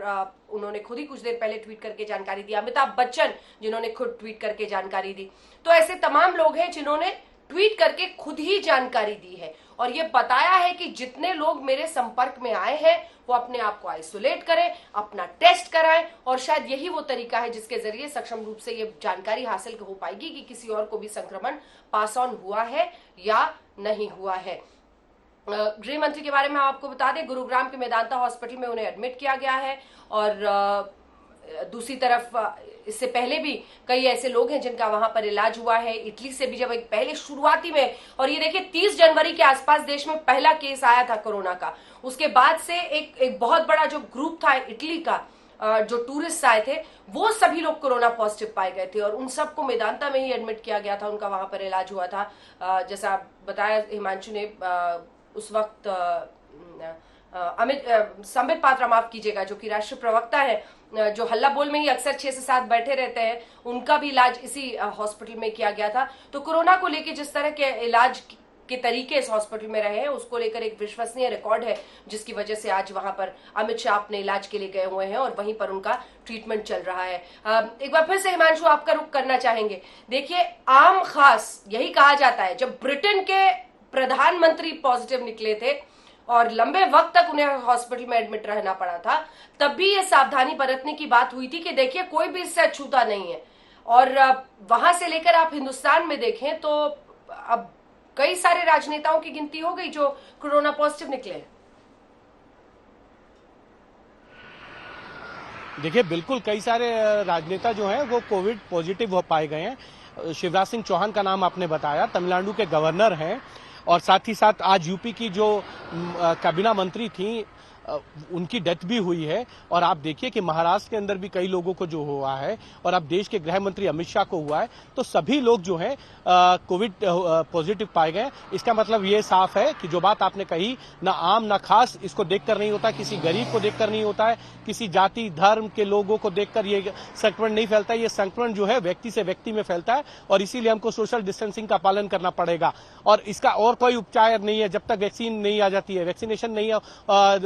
उन्होंने खुद ही कुछ देर पहले ट्वीट करके जानकारी दी। अमिताभ बच्चन जिन्होंने खुद ट्वीट करके जानकारी दी। तो ऐसे तमाम लोग हैं जिन्होंने ट्वीट करके खुद ही जानकारी दी है और ये बताया है कि जितने लोग मेरे संपर्क में आए हैं वो अपने आप को आइसोलेट करें, अपना टेस्ट कराएं, और शायद यही वो तरीका है जिसके जरिए सक्षम रूप से ये जानकारी हासिल हो पाएगी कि किसी और को भी संक्रमण पास ऑन हुआ है या नहीं हुआ है। गृह मंत्री के बारे में आपको बता दें, गुरुग्राम के मेदांता हॉस्पिटल में उन्हें एडमिट किया गया है, और दूसरी तरफ इससे पहले भी कई ऐसे लोग हैं जिनका वहां पर इलाज हुआ है। इटली से भी जब एक पहले शुरुआती में, और ये देखिए 30 जनवरी के आसपास देश में पहला केस आया था कोरोना का, उसके बाद से एक बहुत बड़ा जो ग्रुप था इटली का, जो टूरिस्ट आए थे वो सभी लोग कोरोना पॉजिटिव पाए गए थे और उन सबको मेदांता में ही एडमिट किया गया था, उनका वहां पर इलाज हुआ था। जैसा बताया हिमांशु ने, उस वक्त संबित पात्रा, माफ कीजिएगा, जो कि राष्ट्रीय प्रवक्ता है, जो हल्ला बोल में ही अक्सर 6 से 7 बैठे रहते हैं, उनका भी इलाज इसी हॉस्पिटल में किया गया था। तो कोरोना को लेकर जिस तरह के इलाज के तरीके इस हॉस्पिटल में रहे हैं उसको लेकर एक विश्वसनीय रिकॉर्ड है, जिसकी वजह से आज वहां पर अमित शाह अपने इलाज के लिए गए हुए हैं और वहीं पर उनका ट्रीटमेंट चल रहा है। एक बार फिर से हिमांशु आपका रुख करना चाहेंगे। देखिए, आम खास यही कहा जाता है, जब ब्रिटेन के प्रधानमंत्री पॉजिटिव निकले थे और लंबे वक्त तक उन्हें हॉस्पिटल में एडमिट रहना पड़ा था, तब भी ये सावधानी बरतने की बात हुई थी कि देखिए कोई भी इससे अछूता नहीं है। और वहां से लेकर आप हिंदुस्तान में देखें तो अब कई सारे राजनेताओं की गिनती हो गई जो कोरोना पॉजिटिव निकले। देखिए, बिल्कुल कई सारे राजनेता जो हैं वो कोविड पॉजिटिव हो पाए गए हैं। शिवराज सिंह चौहान का नाम आपने बताया, तमिलनाडु के गवर्नर हैं, और साथ ही साथ आज यूपी की जो कैबिनेट मंत्री थी उनकी डेथ भी हुई है। और आप देखिए कि महाराष्ट्र के अंदर भी कई लोगों को जो हुआ है, और अब देश के गृह मंत्री अमित शाह को हुआ है। तो सभी लोग जो हैं कोविड पॉजिटिव पाए गए। इसका मतलब ये साफ है कि जो बात आपने कही, ना आम ना खास, इसको देखकर नहीं होता, किसी गरीब को देखकर नहीं होता है, किसी जाति धर्म के लोगों को देखकर ये संक्रमण नहीं फैलता है। ये संक्रमण जो है व्यक्ति से व्यक्ति में फैलता है और इसीलिए हमको सोशल डिस्टेंसिंग का पालन करना पड़ेगा। और इसका और कोई उपचार नहीं है। जब तक वैक्सीन नहीं आ जाती है, वैक्सीनेशन नहीं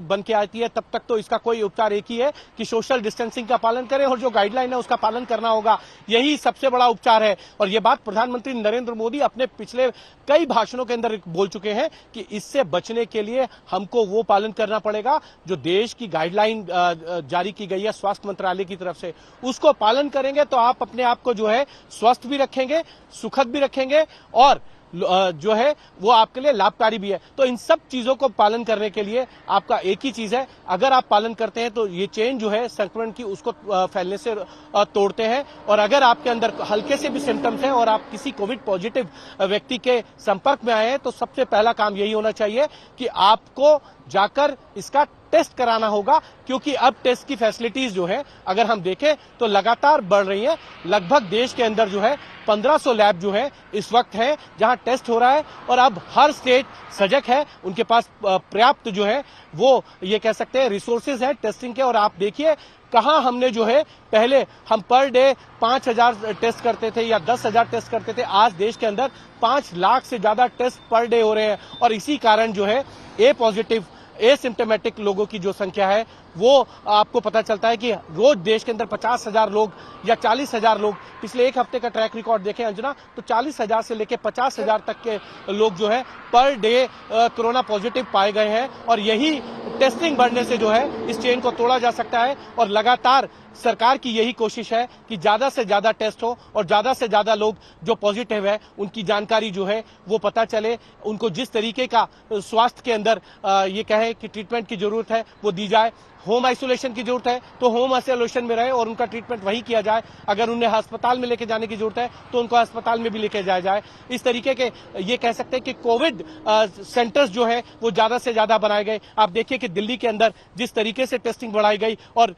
बन के आती है, तब तक तो इसका कोई उपचार एक ही है कि सोशल डिस्टेंसिंग का पालन करें और जो गाइडलाइन है उसका पालन करना होगा। यही सबसे बड़ा उपचार है। और ये बात प्रधानमंत्री नरेंद्र मोदी अपने पिछले कई भाषणों के अंदर बोल चुके हैं कि इससे बचने के लिए हमको वो पालन करना पड़ेगा जो देश की गाइडलाइन जारी की गई है स्वास्थ्य मंत्रालय की तरफ से। उसको पालन करेंगे तो आप अपने आप को जो है स्वस्थ भी रखेंगे, सुखद भी रखेंगे और जो है वो आपके लिए लाभकारी भी है। तो इन सब चीजों को पालन करने के लिए आपका एक ही चीज है, अगर आप पालन करते हैं तो ये चेन जो है संक्रमण की उसको फैलने से तोड़ते हैं। और अगर आपके अंदर हल्के से भी सिम्टम्स हैं और आप किसी कोविड पॉजिटिव व्यक्ति के संपर्क में आए हैं तो सबसे पहला काम यही होना चाहिए कि आपको जाकर इसका टेस्ट कराना होगा, क्योंकि अब टेस्ट की फैसिलिटीज जो है अगर हम देखें तो लगातार बढ़ रही है। लगभग देश के अंदर जो है 1500 लैब जो है इस वक्त है जहां टेस्ट हो रहा है और अब हर स्टेट सजग है, उनके पास पर्याप्त जो है वो ये कह सकते हैं रिसोर्सेज है टेस्टिंग के। और आप देखिए कहां हमने जो है पहले हम पर डे 5000 टेस्ट करते थे या 10,000 टेस्ट करते थे, आज देश के अंदर 5 लाख से ज्यादा टेस्ट पर डे हो रहे हैं। और इसी कारण जो है ए पॉजिटिव एसिम्टोमेटिक लोगों की जो संख्या है वो आपको पता चलता है कि रोज देश के अंदर 50,000 लोग या 40,000 लोग, पिछले एक हफ्ते का ट्रैक रिकॉर्ड देखें अंजना तो 40,000 से लेकर 50,000 तक के लोग जो है पर डे कोरोना पॉजिटिव पाए गए हैं। और यही टेस्टिंग बढ़ने से जो है इस चेन को तोड़ा जा सकता है। और लगातार सरकार की यही कोशिश है कि ज्यादा से ज्यादा टेस्ट हो और ज्यादा से ज्यादा लोग जो पॉजिटिव है उनकी जानकारी जो है वो पता चले, उनको जिस तरीके का स्वास्थ्य के अंदर ये कहे कि ट्रीटमेंट की जरूरत है वो दी जाए। होम आइसोलेशन की जरूरत है तो होम आइसोलेशन में रहे और उनका ट्रीटमेंट वही किया जाए। अगर उन्हें अस्पताल में लेके जाने की जरूरत है तो उनको अस्पताल में भी लेके जाया जाए। इस तरीके के ये कह सकते हैं कि कोविड सेंटर्स जो है वो ज्यादा से ज्यादा बनाए गए। आप देखिए कि दिल्ली के अंदर जिस तरीके से टेस्टिंग बढ़ाई गई और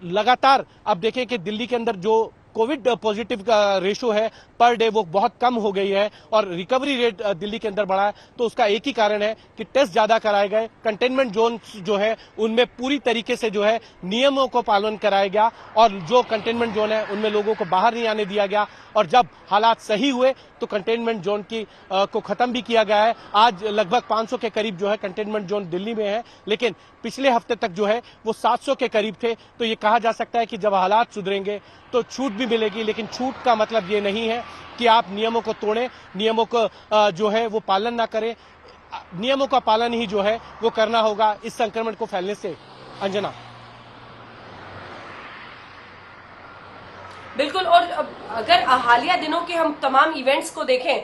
लगातार आप देखें कि दिल्ली के अंदर जो कोविड पॉजिटिव का रेशो है पर डे वो बहुत कम हो गई है और रिकवरी रेट दिल्ली के अंदर बढ़ा है। तो उसका एक ही कारण है कि टेस्ट ज्यादा कराए गए, कंटेनमेंट जोन जो है उनमें पूरी तरीके से जो है नियमों को पालन कराया गया और जो कंटेनमेंट जोन है उनमें लोगों को बाहर नहीं आने दिया गया। और जब हालात सही हुए तो कंटेनमेंट जोन की को खत्म भी किया गया है। आज लगभग 500 के करीब जो है कंटेनमेंट जोन दिल्ली में है, लेकिन पिछले हफ्ते तक जो है वो 700 के करीब थे। तो ये कहा जा सकता है कि जब हालात सुधरेंगे तो छूट भी मिलेगी, लेकिन छूट का मतलब ये नहीं है कि आप नियमों को तोड़ें, नियमों को जो है वो पालन ना करें। नियमों का पालन ही जो है वो करना होगा इस संक्रमण को फैलने से। अंजना, बिल्कुल। और अगर हालिया दिनों के हम तमाम इवेंट्स को देखें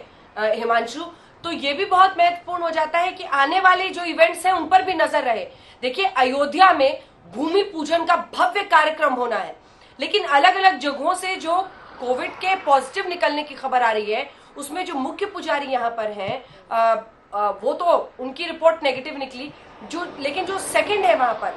हिमांशु, तो ये भी बहुत महत्वपूर्ण हो जाता है कि आने वाले जो इवेंट्स हैं उन पर भी नजर रहे। देखिए, अयोध्या में भूमि पूजन का भव्य कार्यक्रम होना है, लेकिन अलग अलग जगहों से जो कोविड के पॉजिटिव निकलने की खबर आ रही है उसमें जो मुख्य पुजारी यहाँ पर हैं वो तो उनकी रिपोर्ट नेगेटिव निकली, लेकिन जो सेकंड है वहां पर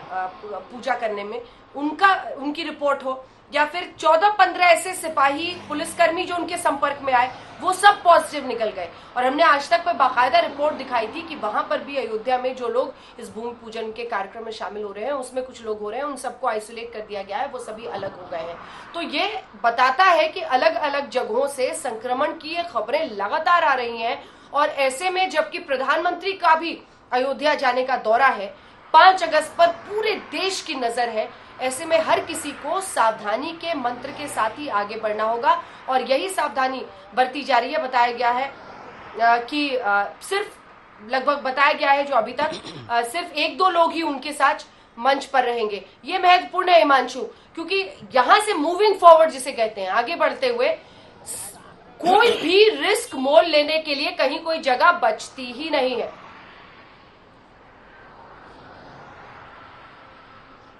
पूजा करने में उनकी रिपोर्ट हो, या फिर 14-15 ऐसे सिपाही पुलिसकर्मी जो उनके संपर्क में आए वो सब पॉजिटिव निकल गए। और हमने आज तक पे बाकायदा रिपोर्ट दिखाई थी कि वहां पर भी अयोध्या में जो लोग इस भूमि पूजन के कार्यक्रम में शामिल हो रहे हैं उसमें कुछ लोग हो रहे हैं, उन सबको आइसोलेट कर दिया गया है, वो सभी अलग हो गए हैं। तो ये बताता है कि अलग अलग जगहों से संक्रमण की ये खबरें लगातार आ रही हैं। और ऐसे में जबकि प्रधानमंत्री का भी अयोध्या जाने का दौरा है, 5 अगस्त पर पूरे देश की नजर है, ऐसे में हर किसी को सावधानी के मंत्र के साथ ही आगे बढ़ना होगा। और यही सावधानी बरती जा रही है। बताया गया है कि सिर्फ लगभग बताया गया है जो अभी तक सिर्फ 1-2 लोग ही उनके साथ मंच पर रहेंगे। ये महत्वपूर्ण है हिमांशु, क्योंकि यहां से मूविंग फॉरवर्ड जिसे कहते हैं, आगे बढ़ते हुए कोई भी रिस्क मोल लेने के लिए कहीं कोई जगह बचती ही नहीं है।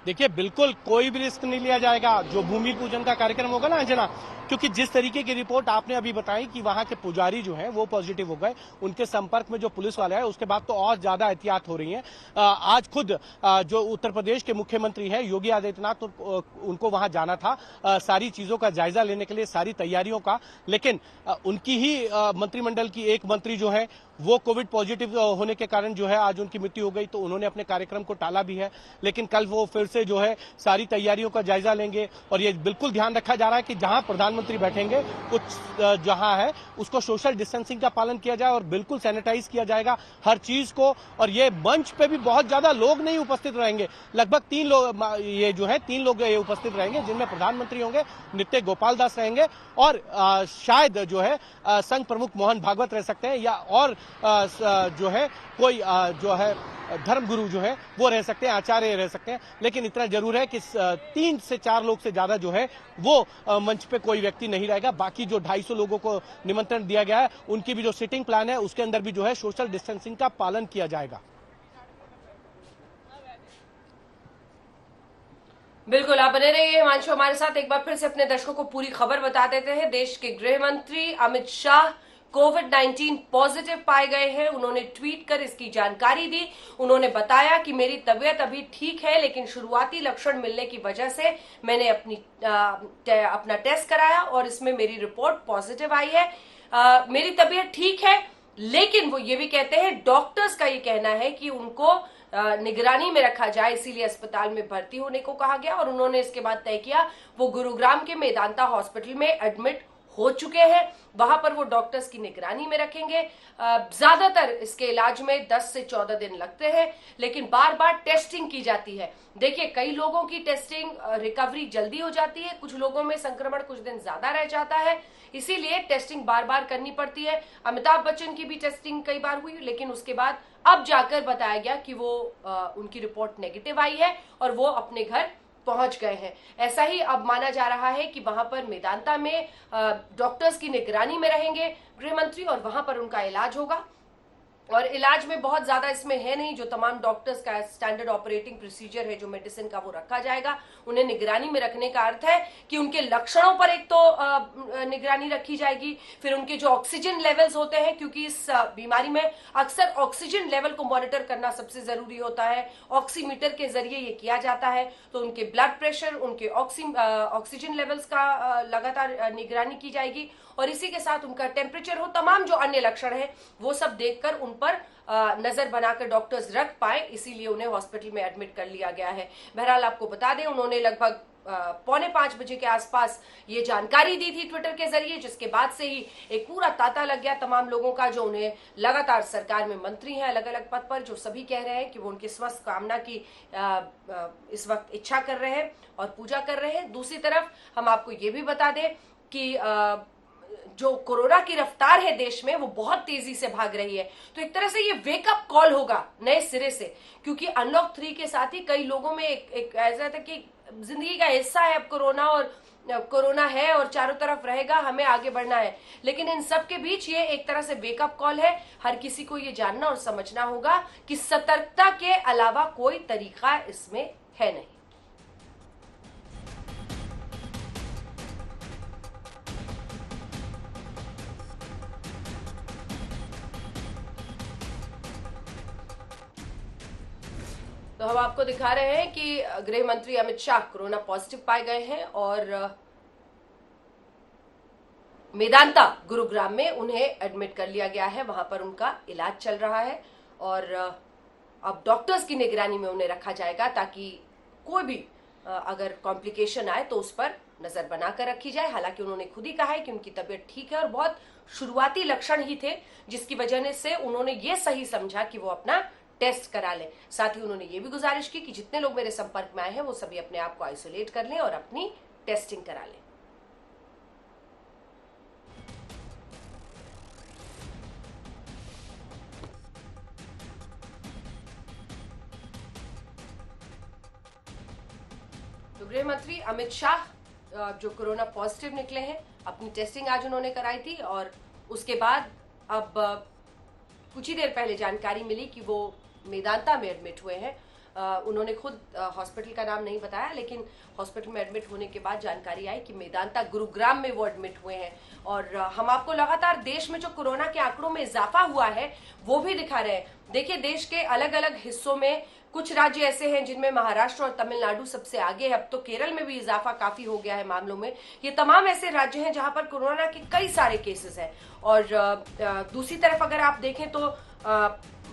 देखिए, बिल्कुल कोई भी रिस्क नहीं लिया जाएगा जो भूमि पूजन का कार्यक्रम होगा ना अंजना, क्योंकि जिस तरीके की रिपोर्ट आपने अभी बताई कि वहां के पुजारी जो हैं वो पॉजिटिव हो गए, उनके संपर्क में जो पुलिस वाले हैं उसके बाद तो और ज्यादा एहतियात हो रही है। आज खुद जो उत्तर प्रदेश के मुख्यमंत्री हैं योगी आदित्यनाथ, तो उनको वहां जाना था सारी चीजों का जायजा लेने के लिए, सारी तैयारियों का, लेकिन उनकी ही मंत्रिमंडल की एक मंत्री जो है वो कोविड पॉजिटिव होने के कारण जो है आज उनकी मृत्यु हो गई, तो उन्होंने अपने कार्यक्रम को टाला भी है। लेकिन कल वो फिर से जो है सारी तैयारियों का जायजा लेंगे और ये बिल्कुल ध्यान रखा जा रहा है कि जहां प्रधानमंत्री बैठेंगे कुछ जहां है उसको सोशल डिस्टेंसिंग का पालन किया जाए और बिल्कुल सैनिटाइज किया जाएगा हर चीज को। और ये मंच पे भी बहुत ज्यादा लोग नहीं उपस्थित रहेंगे, लगभग 3 लोग ये जो है 3 लोग उपस्थित रहेंगे, जिनमें प्रधानमंत्री होंगे, नित्य गोपाल दास रहेंगे और शायद जो है संघ प्रमुख मोहन भागवत रह सकते हैं, या और जो है कोई जो है धर्मगुरु जो है वो रह सकते हैं, आचार्य रह सकते हैं। लेकिन इतना जरूर है कि 3 से 4 लोग से ज्यादा जो है वो मंच पे कोई व्यक्ति नहीं रहेगा। बाकी जो 250 लोगों को निमंत्रण दिया गया है उनकी भी जो सिटिंग प्लान है उसके अंदर भी जो है सोशल डिस्टेंसिंग का पालन किया जाएगा। बिल्कुल, आप बने रहिए हिमांशु हमारे साथ। एक बार फिर से अपने दर्शकों को पूरी खबर बता देते हैं। देश के गृह मंत्री अमित शाह कोविड-19 पॉजिटिव पाए गए हैं। उन्होंने ट्वीट कर इसकी जानकारी दी। उन्होंने बताया कि मेरी तबीयत अभी ठीक है, लेकिन शुरुआती लक्षण मिलने की वजह से मैंने अपना टेस्ट कराया और इसमें मेरी रिपोर्ट पॉजिटिव आई है। मेरी तबीयत ठीक है, लेकिन वो ये भी कहते हैं, डॉक्टर्स का ये कहना है कि उनको निगरानी में रखा जाए, इसीलिए अस्पताल में भर्ती होने को कहा गया। और उन्होंने इसके बाद तय किया वो गुरुग्राम के मेदांता हॉस्पिटल में एडमिट हो चुके हैं, वहां पर वो डॉक्टर्स की निगरानी में रखेंगे। ज्यादातर इसके इलाज में 10 से 14 दिन लगते हैं, लेकिन बार बार टेस्टिंग की जाती है। देखिए, कई लोगों की टेस्टिंग रिकवरी जल्दी हो जाती है, कुछ लोगों में संक्रमण कुछ दिन ज्यादा रह जाता है, इसीलिए टेस्टिंग बार बार करनी पड़ती है। अमिताभ बच्चन की भी टेस्टिंग कई बार हुई, लेकिन उसके बाद अब जाकर बताया गया कि वो उनकी रिपोर्ट नेगेटिव आई है और वो अपने घर पहुंच गए हैं। ऐसा ही अब माना जा रहा है कि वहां पर मेदांता में डॉक्टर्स की निगरानी में रहेंगे गृह मंत्री और वहां पर उनका इलाज होगा। और इलाज में बहुत ज्यादा इसमें है नहीं, जो तमाम डॉक्टर्स का स्टैंडर्ड ऑपरेटिंग प्रोसीजर है जो मेडिसिन का वो रखा जाएगा। उन्हें निगरानी में रखने का अर्थ है कि उनके लक्षणों पर एक तो निगरानी रखी जाएगी, फिर उनके जो ऑक्सीजन लेवल्स होते हैं, क्योंकि इस बीमारी में अक्सर ऑक्सीजन लेवल को मॉनिटर करना सबसे जरूरी होता है, ऑक्सीमीटर के जरिए ये किया जाता है। तो उनके ब्लड प्रेशर, उनके ऑक्सीजन लेवल्स का लगातार निगरानी की जाएगी और इसी के साथ उनका टेम्परेचर हो, तमाम जो अन्य लक्षण है वो सब देखकर उन पर नजर बनाकर डॉक्टर्स रख पाए, इसीलिए उन्हें हॉस्पिटल में एडमिट कर लिया गया है। बहरहाल आपको बता दें, उन्होंने लगभग 4:45 बजे के आसपास ये जानकारी दी थी ट्विटर के जरिए, जिसके बाद से ही एक पूरा तांता लग गया तमाम लोगों का जो उन्हें लगातार सरकार में मंत्री हैं अलग अलग पद पर, जो सभी कह रहे हैं कि वो उनकी स्वस्थ कामना की इस वक्त इच्छा कर रहे हैं और पूजा कर रहे हैं। दूसरी तरफ हम आपको ये भी बता दें कि जो कोरोना की रफ्तार है देश में वो बहुत तेजी से भाग रही है, तो एक तरह से ये वेकअप कॉल होगा नए सिरे से, क्योंकि अनलॉक 3 के साथ ही कई लोगों में एक ऐसा था कि जिंदगी का हिस्सा है अब कोरोना, और कोरोना है और चारों तरफ रहेगा, हमें आगे बढ़ना है। लेकिन इन सब के बीच ये एक तरह से वेकअप कॉल है। हर किसी को ये जानना और समझना होगा कि सतर्कता के अलावा कोई तरीका इसमें है नहीं। तो हम आपको दिखा रहे हैं कि गृह मंत्री अमित शाह कोरोना पॉजिटिव पाए गए हैं और मेदांता गुरुग्राम में उन्हें एडमिट कर लिया गया है। वहां पर उनका इलाज चल रहा है और अब डॉक्टर्स की निगरानी में उन्हें रखा जाएगा ताकि कोई भी अगर कॉम्प्लिकेशन आए तो उस पर नजर बनाकर रखी जाए। हालांकि उन्होंने खुद ही कहा है कि उनकी तबीयत ठीक है और बहुत शुरुआती लक्षण ही थे जिसकी वजह से उन्होंने ये सही समझा कि वो अपना टेस्ट करा लें। साथ ही उन्होंने ये भी गुजारिश की कि जितने लोग मेरे संपर्क में आए हैं वो सभी अपने आप को आइसोलेट कर लें और अपनी टेस्टिंग करा लें। तो गृह मंत्री अमित शाह जो कोरोना पॉजिटिव निकले हैं, अपनी टेस्टिंग आज उन्होंने कराई थी और उसके बाद अब कुछ ही देर पहले जानकारी मिली कि वो मेदांता में एडमिट हुए हैं। उन्होंने खुद हॉस्पिटल का नाम नहीं बताया, लेकिन हॉस्पिटल में एडमिट होने के बाद जानकारी आई कि मेदांता गुरुग्राम में वो एडमिट हुए हैं। और हम आपको लगातार देश में जो कोरोना के आंकड़ों में इजाफा हुआ है वो भी दिखा रहे हैं। देखिए, देश के अलग अलग हिस्सों में कुछ राज्य ऐसे हैं जिनमें महाराष्ट्र और तमिलनाडु सबसे आगे है। अब तो केरल में भी इजाफा काफी हो गया है मामलों में। ये तमाम ऐसे राज्य हैं जहां पर कोरोना के कई सारे केसेस हैं। और दूसरी तरफ अगर आप देखें तो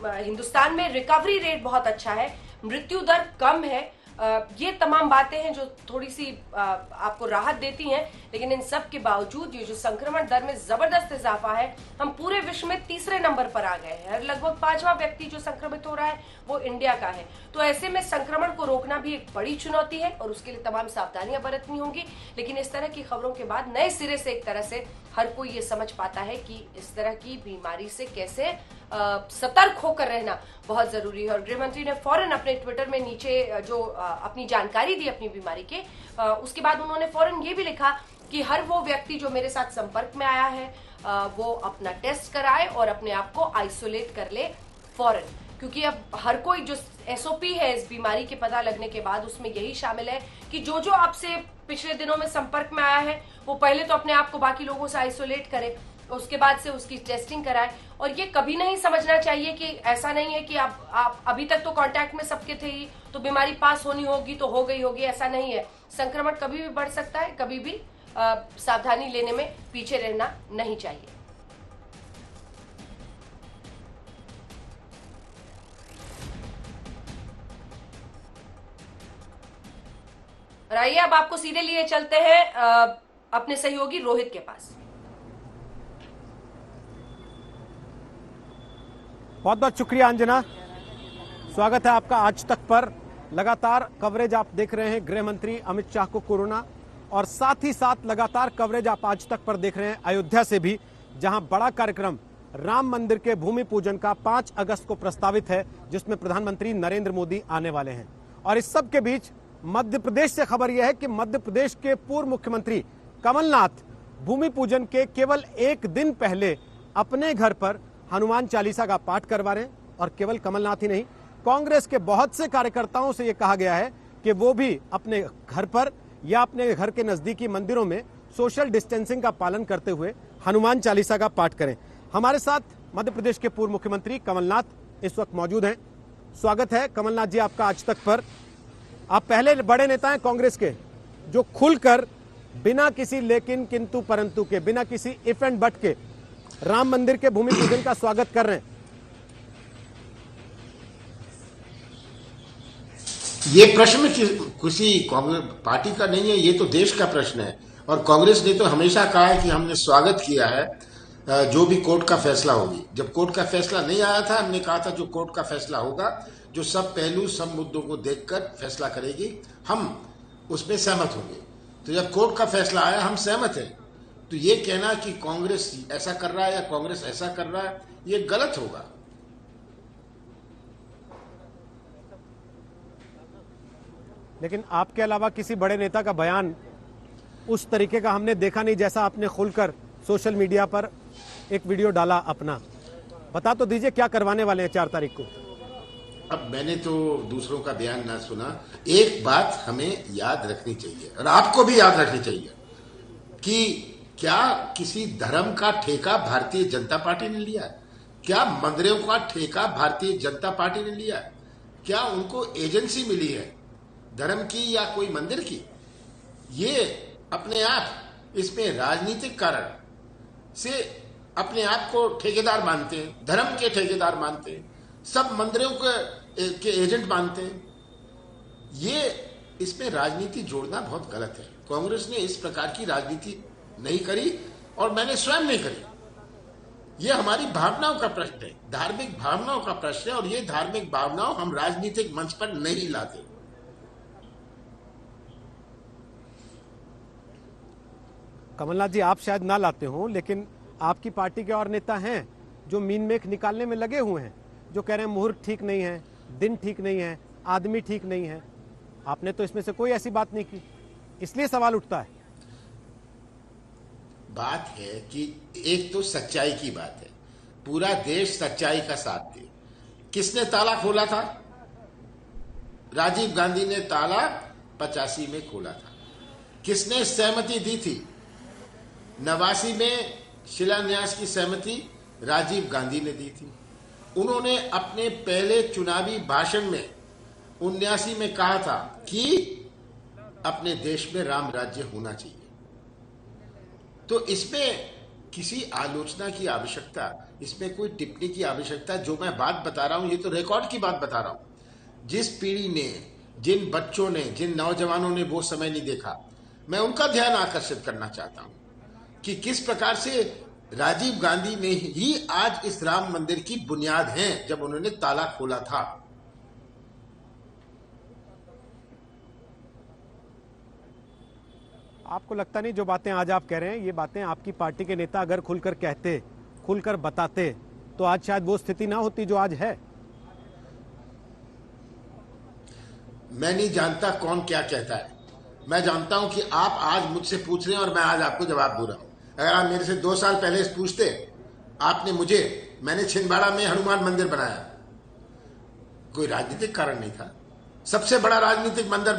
हिंदुस्तान में रिकवरी रेट बहुत अच्छा है, मृत्यु दर कम है। ये तमाम बातें हैं जो थोड़ी सी आपको राहत देती हैं। लेकिन इन सब के बावजूद ये जो संक्रमण दर में जबरदस्त इजाफा है, हम पूरे विश्व में तीसरे नंबर पर आ गए हैं। लगभग 5वां व्यक्ति जो संक्रमित हो रहा है वो इंडिया का है। तो ऐसे में संक्रमण को रोकना भी एक बड़ी चुनौती है और उसके लिए तमाम सावधानियां बरतनी होंगी। लेकिन इस तरह की खबरों के बाद नए सिरे से एक तरह से हर कोई ये समझ पाता है कि इस तरह की बीमारी से कैसे सतर्क होकर रहना बहुत जरूरी है। और गृह मंत्री ने फौरन अपने ट्विटर में नीचे जो अपनी जानकारी दी अपनी बीमारी के, उसके बाद उन्होंने फौरन ये भी लिखा कि हर वो व्यक्ति जो मेरे साथ संपर्क में आया है वो अपना टेस्ट कराए और अपने आप को आइसोलेट कर ले फौरन। क्योंकि अब हर कोई जो SOP है इस बीमारी के पता लगने के बाद उसमें यही शामिल है कि जो जो आपसे पिछले दिनों में संपर्क में आया है वो पहले तो अपने आप को बाकी लोगों से आइसोलेट करे, उसके बाद से उसकी टेस्टिंग कराए। और ये कभी नहीं समझना चाहिए कि ऐसा नहीं है कि आप अभी तक तो कांटेक्ट में सबके थे ही तो बीमारी पास होनी होगी तो हो गई होगी, ऐसा नहीं है। संक्रमण कभी भी बढ़ सकता है, कभी भी सावधानी लेने में पीछे रहना नहीं चाहिए। और आइए अब आपको सीधे लिए चलते हैं अपने सहयोगी रोहित के पास। बहुत बहुत शुक्रिया अंजना, स्वागत है आपका आज तक पर। लगातार कवरेज आप देख रहे हैं गृह मंत्री अमित शाह को कोरोना, और साथ ही साथ लगातार कवरेज आप आज तक पर देख रहे हैं अयोध्या से भी, जहां बड़ा कार्यक्रम राम मंदिर के भूमि पूजन का 5 अगस्त को प्रस्तावित है, जिसमें प्रधानमंत्री नरेंद्र मोदी आने वाले हैं। और इस सब के बीच मध्य प्रदेश से खबर यह है कि मध्य प्रदेश के पूर्व मुख्यमंत्री कमलनाथ भूमि पूजन के केवल एक दिन पहले अपने घर पर हनुमान चालीसा का पाठ करवा रहे हैं। और केवल कमलनाथ ही नहीं, कांग्रेस के बहुत से कार्यकर्ताओं से यह कहा गया है कि वो भी अपने घर पर या अपने घर के नजदीकी मंदिरों में सोशल डिस्टेंसिंग का पालन करते हुए हनुमान चालीसा का पाठ करें। हमारे साथ मध्य प्रदेश के पूर्व मुख्यमंत्री कमलनाथ इस वक्त मौजूद हैं। स्वागत है कमलनाथ जी आपका आज तक पर। आप पहले बड़े नेता हैं कांग्रेस के जो खुलकर बिना किसी लेकिन किंतु परंतु के, बिना किसी इफ एंड बट के राम मंदिर के भूमि पूजन का स्वागत कर रहे हैं। ये प्रश्न किसी कांग्रेस पार्टी का नहीं है, ये तो देश का प्रश्न है। और कांग्रेस ने तो हमेशा कहा है कि हमने स्वागत किया है जो भी कोर्ट का फैसला होगी। जब कोर्ट का फैसला नहीं आया था, हमने कहा था जो कोर्ट का फैसला होगा, जो सब पहलू सब मुद्दों को देखकर फैसला करेगी, हम उसमें सहमत होंगे। तो जब कोर्ट का फैसला आया, हम सहमत हैं। तो ये कहना कि कांग्रेस ऐसा कर रहा है या कांग्रेस ऐसा कर रहा है, ये गलत होगा। लेकिन आपके अलावा किसी बड़े नेता का बयान उस तरीके का हमने देखा नहीं, जैसा आपने खुलकर सोशल मीडिया पर एक वीडियो डाला अपना। बता तो दीजिए क्या करवाने वाले हैं 4 तारीख को। अब मैंने तो दूसरों का बयान ना सुना। एक बात हमें याद रखनी चाहिए और आपको भी याद रखनी चाहिए कि क्या किसी धर्म का ठेका भारतीय जनता पार्टी ने लिया है? क्या मंदिरों का ठेका भारतीय जनता पार्टी ने लिया है? क्या उनको एजेंसी मिली है धर्म की या कोई मंदिर की? ये अपने आप इसमें राजनीतिक कारण से अपने आप को ठेकेदार मानते हैं, धर्म के ठेकेदार मानते हैं, सब मंदिरों के एजेंट मानते हैं। ये इसमें राजनीति जोड़ना बहुत गलत है। कांग्रेस ने इस प्रकार की राजनीति नहीं करी और मैंने स्वयं नहीं करी। ये हमारी भावनाओं का प्रश्न है, धार्मिक भावनाओं का प्रश्न है, और ये धार्मिक भावनाओं हम राजनीतिक मंच पर नहीं लाते। कमलनाथ जी, आप शायद ना लाते हो, लेकिन आपकी पार्टी के और नेता हैं जो मीन मेख निकालने में लगे हुए हैं, जो कह रहे हैं मुहूर्त ठीक नहीं है, दिन ठीक नहीं है, आदमी ठीक नहीं है। आपने तो इसमें से कोई ऐसी बात नहीं की, इसलिए सवाल उठता है। बात है कि एक तो सच्चाई की बात है, पूरा देश सच्चाई का साथ दे। किसने ताला खोला था? राजीव गांधी ने ताला 85 में खोला था। किसने सहमति दी थी? 89 में शिलान्यास की सहमति राजीव गांधी ने दी थी। उन्होंने अपने पहले चुनावी भाषण में 79 में कहा था कि अपने देश में राम राज्य होना चाहिए। तो इसमें किसी आलोचना की आवश्यकता, इसमें कोई टिप्पणी की आवश्यकता, जो मैं बात बता रहा हूं ये तो रिकॉर्ड की बात बता रहा हूं। जिस पीढ़ी ने, जिन बच्चों ने, जिन नौजवानों ने वो समय नहीं देखा, मैं उनका ध्यान आकर्षित करना चाहता हूं कि किस प्रकार से राजीव गांधी ने ही आज इस राम मंदिर की बुनियाद है जब उन्होंने ताला खोला था। आपको लगता नहीं जो बातें आज आप कह रहे हैं, ये बातें आपकी पार्टी के नेता अगर खुलकर कहते, खुलकर बताते, तो आज शायद वो स्थिति ना होती जो आज है? मैं नहीं जानता कौन क्या कहता है। मैं जानता हूं कि आप आज मुझसे पूछ रहे हैं और मैं आज आपको जवाब दे रहा हूं। अगर आप मेरे से 2 साल पहले पूछते, आपने मुझे, मैंने छिंदवाड़ा में हनुमान मंदिर बनाया, कोई राजनीतिक कारण नहीं था। सबसे बड़ा राजनीतिक मंदिर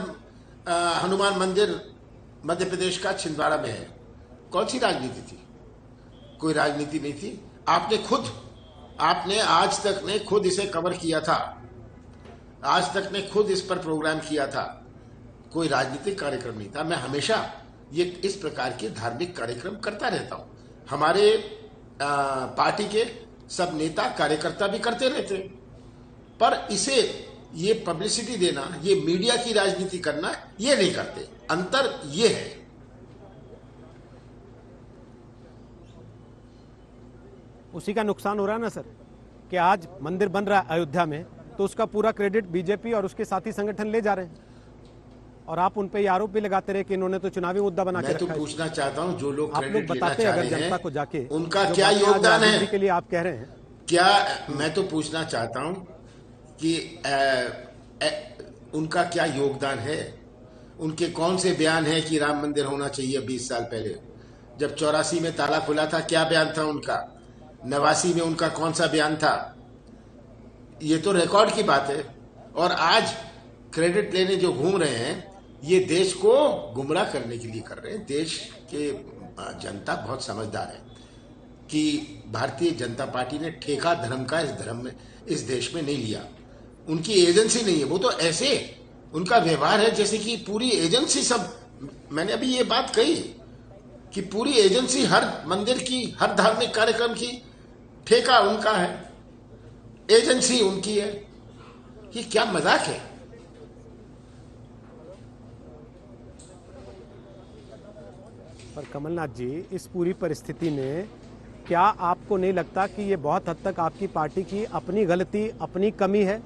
हनुमान मंदिर मध्य प्रदेश का छिंदवाड़ा में है। कौन सी राजनीति थी? कोई राजनीति नहीं थी। आपने आज तक ने खुद इसे कवर किया था, आज तक ने खुद इस पर प्रोग्राम किया था। कोई राजनीतिक कार्यक्रम नहीं था। मैं हमेशा ये इस प्रकार के धार्मिक कार्यक्रम करता रहता हूं। हमारे पार्टी के सब नेता कार्यकर्ता भी करते रहते हैं, पर इसे ये पब्लिसिटी देना, ये मीडिया की राजनीति करना, ये नहीं करते। अंतर ये है। उसी का नुकसान हो रहा है ना सर, कि आज मंदिर बन रहा है अयोध्या में, तो उसका पूरा क्रेडिट बीजेपी और उसके साथी संगठन ले जा रहे हैं, और आप उन पे ये आरोप भी लगाते रहे कि इन्होंने तो चुनावी मुद्दा बना के रखा है। मैं तो पूछना चाहता हूं, जो लोग आप लोग बताते हैं अगर जनता को जाके, उनका क्या योगदान है के लिए आप कह रहे हैं क्या? मैं तो पूछना चाहता हूं कि उनका क्या योगदान है? उनके कौन से बयान है कि राम मंदिर होना चाहिए? 20 साल पहले जब 84 में ताला खुला था, क्या बयान था उनका? 89 में उनका कौन सा बयान था? ये तो रिकॉर्ड की बात है। और आज क्रेडिट लेने जो घूम रहे हैं, ये देश को गुमराह करने के लिए कर रहे हैं। देश के जनता बहुत समझदार है कि भारतीय जनता पार्टी ने ठेका धर्म का इस देश में नहीं लिया। उनकी एजेंसी नहीं है, वो तो ऐसे उनका व्यवहार है जैसे कि पूरी एजेंसी सब, मैंने अभी ये बात कही कि पूरी एजेंसी हर मंदिर की, हर धार्मिक कार्यक्रम की ठेका उनका है, एजेंसी उनकी है। ये क्या मजाक है? पर कमलनाथ जी, इस पूरी परिस्थिति में क्या आपको नहीं लगता कि ये बहुत हद तक आपकी पार्टी की अपनी गलती, अपनी कमी है?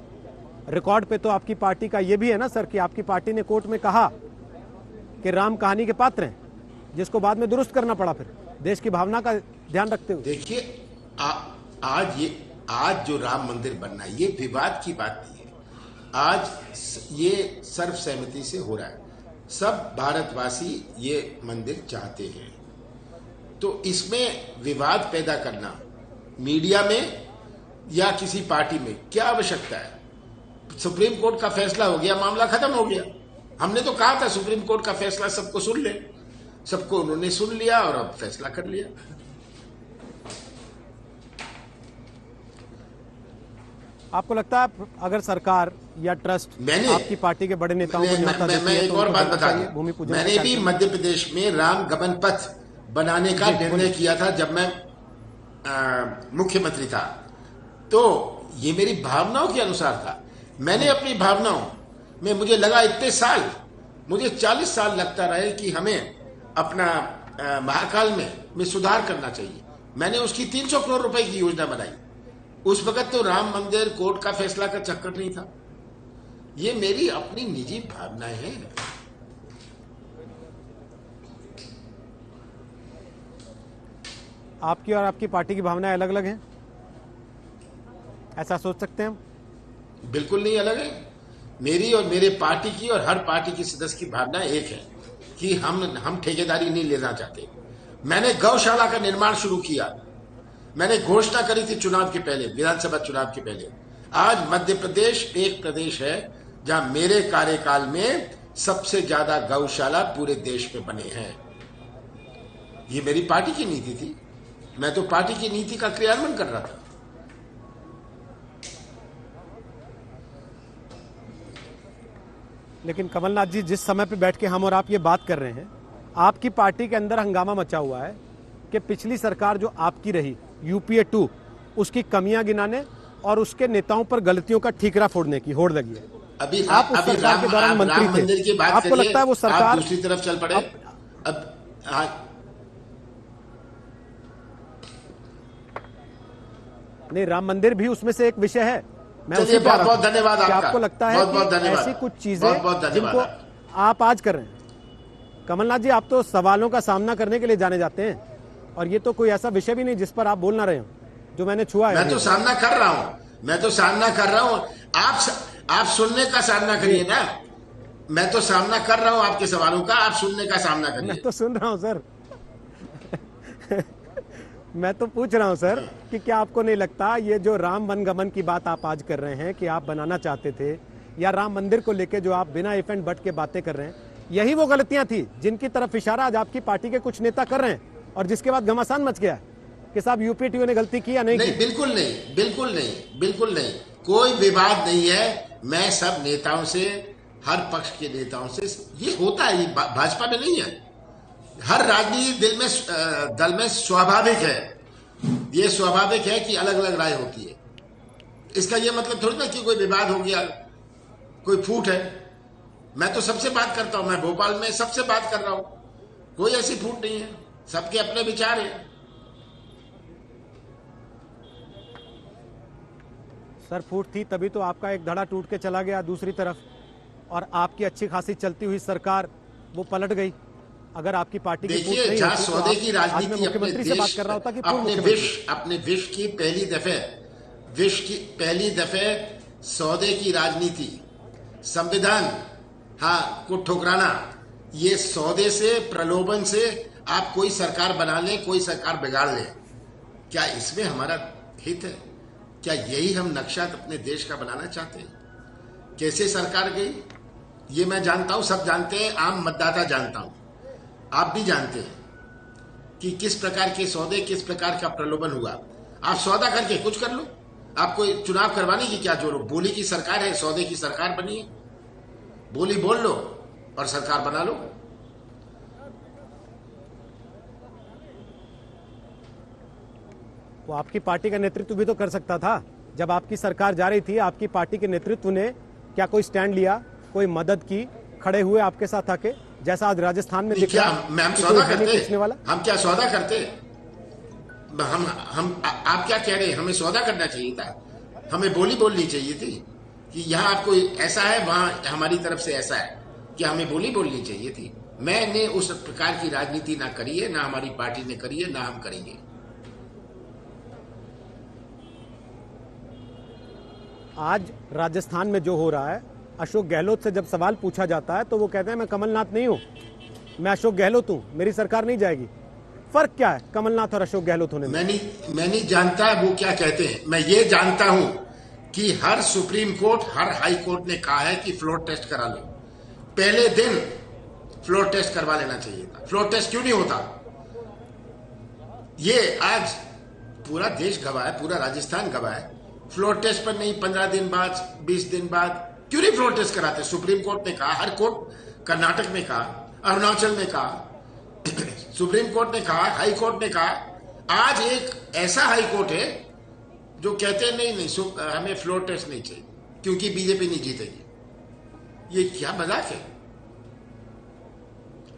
रिकॉर्ड पे तो आपकी पार्टी का ये भी है ना सर कि आपकी पार्टी ने कोर्ट में कहा कि राम कहानी के पात्र हैं, जिसको बाद में दुरुस्त करना पड़ा फिर देश की भावना का ध्यान रखते हुए। देखिए, आज जो राम मंदिर बनना है, ये विवाद की बात नहीं है। आज ये सर्वसहमति से हो रहा है। सब भारतवासी ये मंदिर चाहते हैं। तो इसमें विवाद पैदा करना मीडिया में या किसी पार्टी में क्या आवश्यकता है? सुप्रीम कोर्ट का फैसला हो गया, मामला खत्म हो गया। हमने तो कहा था सुप्रीम कोर्ट का फैसला सबको सुन ले, सबको उन्होंने सुन लिया और अब फैसला कर लिया। आपको लगता है अगर सरकार या ट्रस्ट आपकी पार्टी के बड़े नेताओं को न्योता देती मैं है एक तो और उनको बात करना बता चाहिए दूं, भूमि पूजन मैंने का भी कार्यक्रम? मध्य प्रदेश में राम गमन पथ बनाने का निर्णय किया था जब मैं मुख्यमंत्री था, तो ये मेरी भावनाओं के अनुसार था। मैंने अपनी भावनाओं में, मुझे लगा इतने साल, मुझे 40 साल लगता रहे कि हमें अपना महाकाल में सुधार करना चाहिए। मैंने उसकी 300 करोड़ रुपए की योजना बनाई। उस वक्त तो राम मंदिर कोर्ट का फैसला का चक्कर नहीं था। ये मेरी अपनी निजी भावनाएं हैं। आपकी और आपकी पार्टी की भावनाएं अलग अलग हैं, ऐसा सोच सकते हैं हम? बिल्कुल नहीं अलग है। मेरी और मेरे पार्टी की और हर पार्टी की सदस्य की भावना एक है कि हम ठेकेदारी नहीं लेना चाहते। मैंने गौशाला का निर्माण शुरू किया। मैंने घोषणा करी थी चुनाव के पहले, विधानसभा चुनाव के पहले। आज मध्य प्रदेश एक प्रदेश है जहां मेरे कार्यकाल में सबसे ज्यादा गौशाला पूरे देश में बने हैं। ये मेरी पार्टी की नीति थी। मैं तो पार्टी की नीति का क्रियान्वयन कर रहा था। लेकिन कमलनाथ जी, जिस समय पे बैठ के हम और आप ये बात कर रहे हैं, आपकी पार्टी के अंदर हंगामा मचा हुआ है कि पिछली सरकार जो आपकी रही यूपीए 2, उसकी कमियां गिनाने और उसके नेताओं पर गलतियों का ठीकरा फोड़ने की होड़ लगी है। अभी आप उस सरकार के दौरान मंत्री मंदिर की थे, बात आपको करिए, लगता है वो आप सरकार दूसरी तरफ चल पड़े? अब नहीं, राम मंदिर भी उसमें से एक विषय है। मैं चलिए, उसी पे आ रहा बहुत हूं। धन्यवाद क्या आपका। आपको लगता है बहुत कि धन्यवाद। ऐसी कुछ चीजें बहुत धन्यवाद जिनको आप आज कर रहे हैं? कमलनाथ जी, आप तो सवालों का सामना करने के लिए जाने जाते हैं, और ये तो कोई ऐसा विषय भी नहीं जिस पर आप बोल ना रहे हो, जो मैंने छुआ है। मैं तो सामना कर रहा हूं, आप सुनने का सामना करिए ना। मैं तो सामना कर रहा हूं आपके सवालों का, आप सुनने का सामना करिए। मैं तो सुन रहा हूं सर। मैं तो पूछ रहा हूं सर कि क्या आपको नहीं लगता ये जो राम वनगमन की बात आप आज कर रहे हैं कि आप बनाना चाहते थे, या राम मंदिर को लेके जो आप बिना इफ एंड बट के बातें कर रहे हैं, यही वो गलतियां थी जिनकी तरफ इशारा आज आपकी पार्टी के कुछ नेता कर रहे हैं, और जिसके बाद घमासान मच गया कि साहब यूपी टीओ ने गलती की या नहीं की? बिल्कुल नहीं, बिल्कुल नहीं, बिल्कुल नहीं। कोई विवाद नहीं है। मैं सब नेताओं से, हर पक्ष के नेताओं से, ये होता है, ये भाजपा में नहीं है। हर राजनीतिक दल में स्वाभाविक है, ये स्वाभाविक है कि अलग अलग राय होती है। इसका ये मतलब थोड़ी ना कि कोई विवाद हो गया, कोई फूट है। मैं तो सबसे बात करता हूं, मैं भोपाल में सबसे बात कर रहा हूं, कोई ऐसी फूट नहीं है, सबके अपने विचार हैं। सर, फूट थी तभी तो आपका एक धड़ा टूट के चला गया दूसरी तरफ, और आपकी अच्छी खासी चलती हुई सरकार वो पलट गई। अगर आपकी पार्टी की फूट नहीं जहां होती तो सौदे की आज मैं राजनीति मुख्यमंत्री से बात कर रहा होता कि अपने विश्व की पहली दफे सौदे की राजनीति, संविधान को ठुकराना, ये सौदे से, प्रलोभन से आप कोई सरकार बना लें, कोई सरकार बिगाड़ लें, क्या इसमें हमारा हित है? क्या यही हम नक्शा अपने देश का बनाना चाहते हैं? कैसे सरकार गई ये मैं जानता हूं, सब जानते हैं, आम मतदाता जानता हूं, आप भी जानते हैं कि किस प्रकार के सौदे, किस प्रकार का प्रलोभन हुआ। आप सौदा करके कुछ कर लो, आपको चुनाव करवाने की क्या जरूरत? बोली की सरकार है, सौदे की सरकार बनी है। बोली बोल लो और सरकार बना लो। वो आपकी पार्टी का नेतृत्व भी तो कर सकता था। जब आपकी सरकार जा रही थी, आपकी पार्टी के नेतृत्व ने क्या कोई स्टैंड लिया, कोई मदद की, खड़े हुए आपके साथ आके, जैसा आज राजस्थान में दिख रहा है? हम सौदा करते, हम क्या सौदा करते? हम आप क्या कह रहे हैं? हमें सौदा करना चाहिए था, हमें बोली बोलनी चाहिए थी कि यहाँ आपको ऐसा है, वहां हमारी तरफ से ऐसा है, क्या हमें बोली बोलनी चाहिए थी? मैंने उस प्रकार की राजनीति ना करी है, ना हमारी पार्टी ने करी है, ना हम करेंगे। आज राजस्थान में जो हो रहा है, अशोक गहलोत से जब सवाल पूछा जाता है तो वो कहते हैं मैं कमलनाथ नहीं हूं, मैं अशोक गहलोत हूं, मेरी सरकार नहीं जाएगी। फर्क क्या है कमलनाथ और अशोक गहलोत होने में? मैं नहीं जानता वो क्या कहते हैं। मैं ये जानता हूं कि हर सुप्रीम कोर्ट, हर हाई कोर्ट ने कहा है कि फ्लोर टेस्ट करा लो। पहले दिन फ्लोर टेस्ट करवा लेना चाहिए था। फ्लोर टेस्ट क्यों नहीं होता? ये आज पूरा देश गवाह है, पूरा राजस्थान गवाह है फ्लोर टेस्ट पर नहीं, 15 दिन बाद, 20 दिन बाद क्यों नहीं फ्लोर टेस्ट कराते? सुप्रीम कोर्ट ने कहा, हर कोर्ट, कर्नाटक ने कहा, अरुणाचल ने कहा, सुप्रीम कोर्ट ने कहा, हाई कोर्ट ने कहा। आज एक ऐसा हाई कोर्ट है जो कहते हैं नहीं, हमें फ्लोर टेस्ट नहीं चाहिए क्योंकि बीजेपी नहीं जीतेगी। ये क्या मजाक है?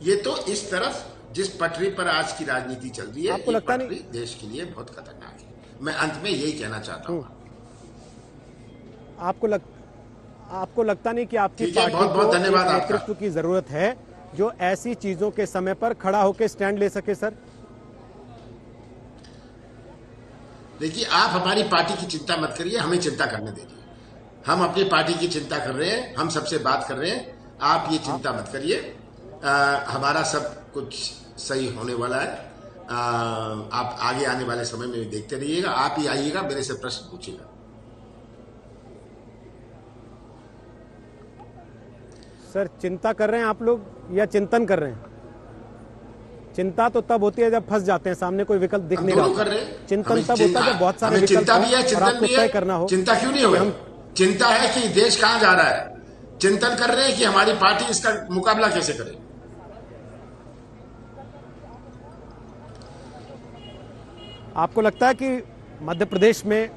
ये तो इस तरफ जिस पटरी पर आज की राजनीति चल रही है, आपको लगता नहीं देश के लिए बहुत खतरनाक है। मैं अंत में यही कहना चाहता हूं। आपको लगता नहीं कि आपकी ठीक है, पार्टी बहुत बहुत को धन्यवाद एक आपका। नेतृत्व की जरूरत है जो ऐसी चीजों के समय पर खड़ा होकर स्टैंड ले सके? सर देखिए, आप हमारी पार्टी की चिंता मत करिए, हमें चिंता करने दीजिए। हम अपनी पार्टी की चिंता कर रहे हैं, हम सबसे बात कर रहे हैं, आप ये चिंता मत करिए। हमारा सब कुछ सही होने वाला है। आप आगे आने वाले समय में देखते रहिएगा। आप ही आइएगा, मेरे से प्रश्न पूछिएगा। सर, चिंता कर रहे हैं आप लोग या चिंतन कर रहे हैं? चिंता तो तब होती है जब फंस जाते हैं, सामने कोई विकल्प दिख नहीं दोनों कर रहा। रहे हैं। चिंतन तब होता है जब बहुत सारे हमें विकल्प चिंता भी है, और चिंतन आपको भी तय है। करना हो। चिंता क्यों नहीं होगी? चिंता है कि देश कहां जा रहा है। चिंतन कर रहे हैं कि हमारी पार्टी इसका मुकाबला कैसे करे। आपको लगता है कि मध्य प्रदेश में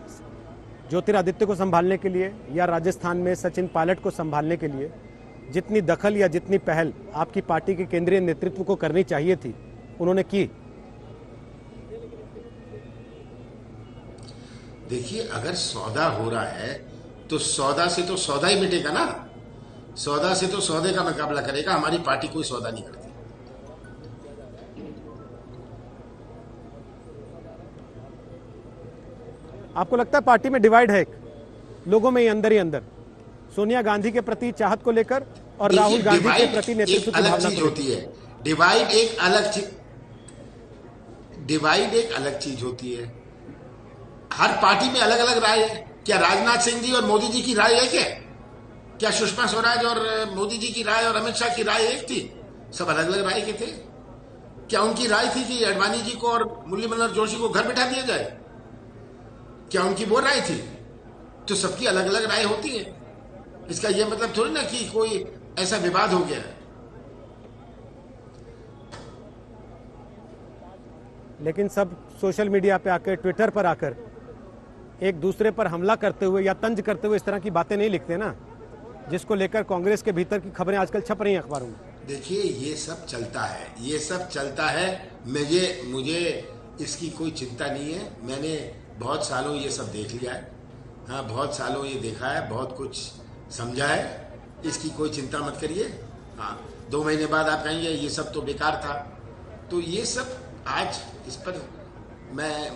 ज्योतिरादित्य को संभालने के लिए या राजस्थान में सचिन पायलट को संभालने के लिए जितनी दखल या जितनी पहल आपकी पार्टी के केंद्रीय नेतृत्व को करनी चाहिए थी, उन्होंने की? देखिए, अगर सौदा हो रहा है तो सौदा से तो सौदा ही मिटेगा ना। सौदा से तो सौदे का मुकाबला करेगा। हमारी पार्टी कोई सौदा नहीं करती। आपको लगता है पार्टी में डिवाइड है लोगों में ही अंदर सोनिया गांधी के प्रति चाहत को लेकर और राहुल गांधी के प्रति नेतृत्व की भावना चीज होती है। डिवाइड एक अलग चीज होती है। हर पार्टी में अलग अलग राय है। क्या राजनाथ सिंह जी और मोदी जी की राय है? क्या सुषमा स्वराज और मोदी जी की राय और अमित शाह की राय एक थी? सब अलग अलग राय के थे। क्या उनकी राय थी कि अडवाणी जी को और मुरली मनोहर जोशी को घर बिठा दिया जाए? क्या उनकी वो राय थी? तो सबकी अलग अलग राय होती है। इसका यह मतलब थोड़ी ना कि कोई ऐसा विवाद हो गया है। लेकिन सब सोशल मीडिया पे आकर, ट्विटर पर आकर एक दूसरे पर हमला करते हुए या तंज करते हुए इस तरह की बातें नहीं लिखते ना, जिसको लेकर कांग्रेस के भीतर की खबरें आजकल छप रही हैं अखबारों में। देखिए, ये सब चलता है। मुझे इसकी कोई चिंता नहीं है। मैंने बहुत सालों ये सब देख लिया है। हाँ, बहुत सालों ये देखा है, बहुत कुछ समझा है। इसकी कोई चिंता मत करिए। हाँ, 2 महीने बाद आप कहेंगे ये सब तो बेकार था। तो ये सब आज इस पर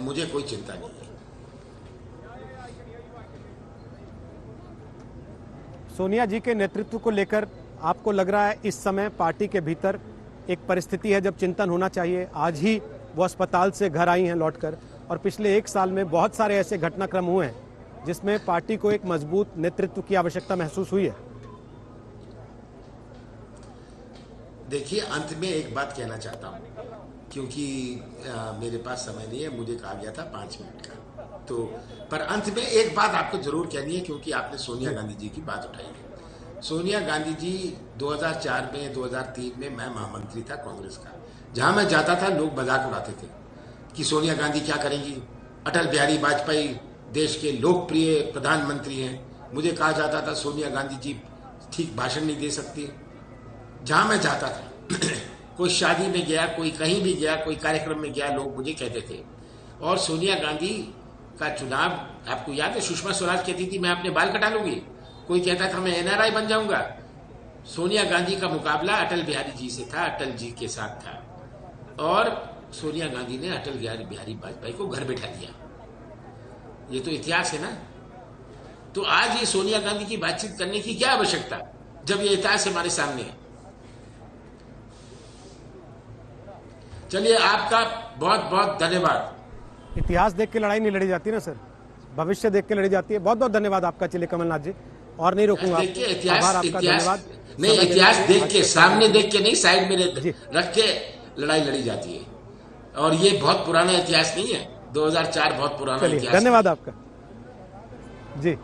मुझे कोई चिंता नहीं है। सोनिया जी के नेतृत्व को लेकर आपको लग रहा है इस समय पार्टी के भीतर एक परिस्थिति है जब चिंतन होना चाहिए? आज ही वो अस्पताल से घर आई हैं लौटकर, और पिछले 1 साल में बहुत सारे ऐसे घटनाक्रम हुए हैं जिसमें पार्टी को एक मजबूत नेतृत्व की आवश्यकता महसूस हुई है। देखिए, अंत में एक बात कहना चाहता हूं, क्योंकि मेरे पास समय नहीं है। मुझे कहा गया था 5 मिनट का, तो पर अंत में एक बात आपको जरूर कहनी है, क्योंकि आपने सोनिया गांधी जी की बात उठाई है। सोनिया गांधी जी 2004 में, 2003 में मैं महामंत्री था कांग्रेस का। जहां मैं जाता था लोग मजाक उड़ाते थे कि सोनिया गांधी क्या करेंगी। अटल बिहारी वाजपेयी देश के लोकप्रिय प्रधानमंत्री हैं। मुझे कहा जाता था सोनिया गांधी जी ठीक भाषण नहीं दे सकती। जहां मैं जाता था कोई शादी में गया, कोई कहीं भी गया, कोई कार्यक्रम में गया, लोग मुझे कहते थे। और सोनिया गांधी का चुनाव आपको याद है, सुषमा स्वराज कहती थी मैं अपने बाल कटा लूंगी। कोई कहता था मैं एनआरआई बन जाऊंगा। सोनिया गांधी का मुकाबला अटल बिहारी जी से था, अटल जी के साथ था, और सोनिया गांधी ने अटल बिहारी वाजपेयी को घर बैठा दिया। ये तो इतिहास है ना। तो आज ये सोनिया गांधी की बातचीत करने की क्या आवश्यकता, जब ये इतिहास हमारे सामने है। चलिए, आपका बहुत बहुत धन्यवाद। इतिहास देख के लड़ाई नहीं लड़ी जाती ना सर, भविष्य देख के लड़ी जाती है। बहुत बहुत धन्यवाद आपका। चलिए कमलनाथ जी, और नहीं रोकूंगा। आभार आपका, धन्यवाद। नहीं, इतिहास देख के, सामने देख के नहीं, साइड में रख के लड़ाई लड़ी जाती है। और ये बहुत पुराना इतिहास नहीं है। 2004 बहुत पुराना इतिहास। धन्यवाद आपका। जी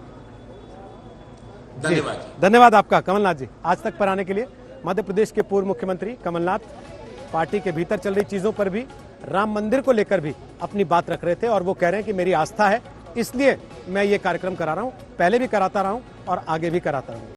धन्यवाद। धन्यवाद आपका कमलनाथ जी, आज तक पर आने के लिए। मध्य प्रदेश के पूर्व मुख्यमंत्री कमलनाथ पार्टी के भीतर चल रही चीजों पर भी, राम मंदिर को लेकर भी अपनी बात रख रहे थे और वो कह रहे हैं कि मेरी आस्था है, इसलिए मैं ये कार्यक्रम करा रहा हूं, पहले भी कराता रहा हूं और आगे भी कराता रहूंगा।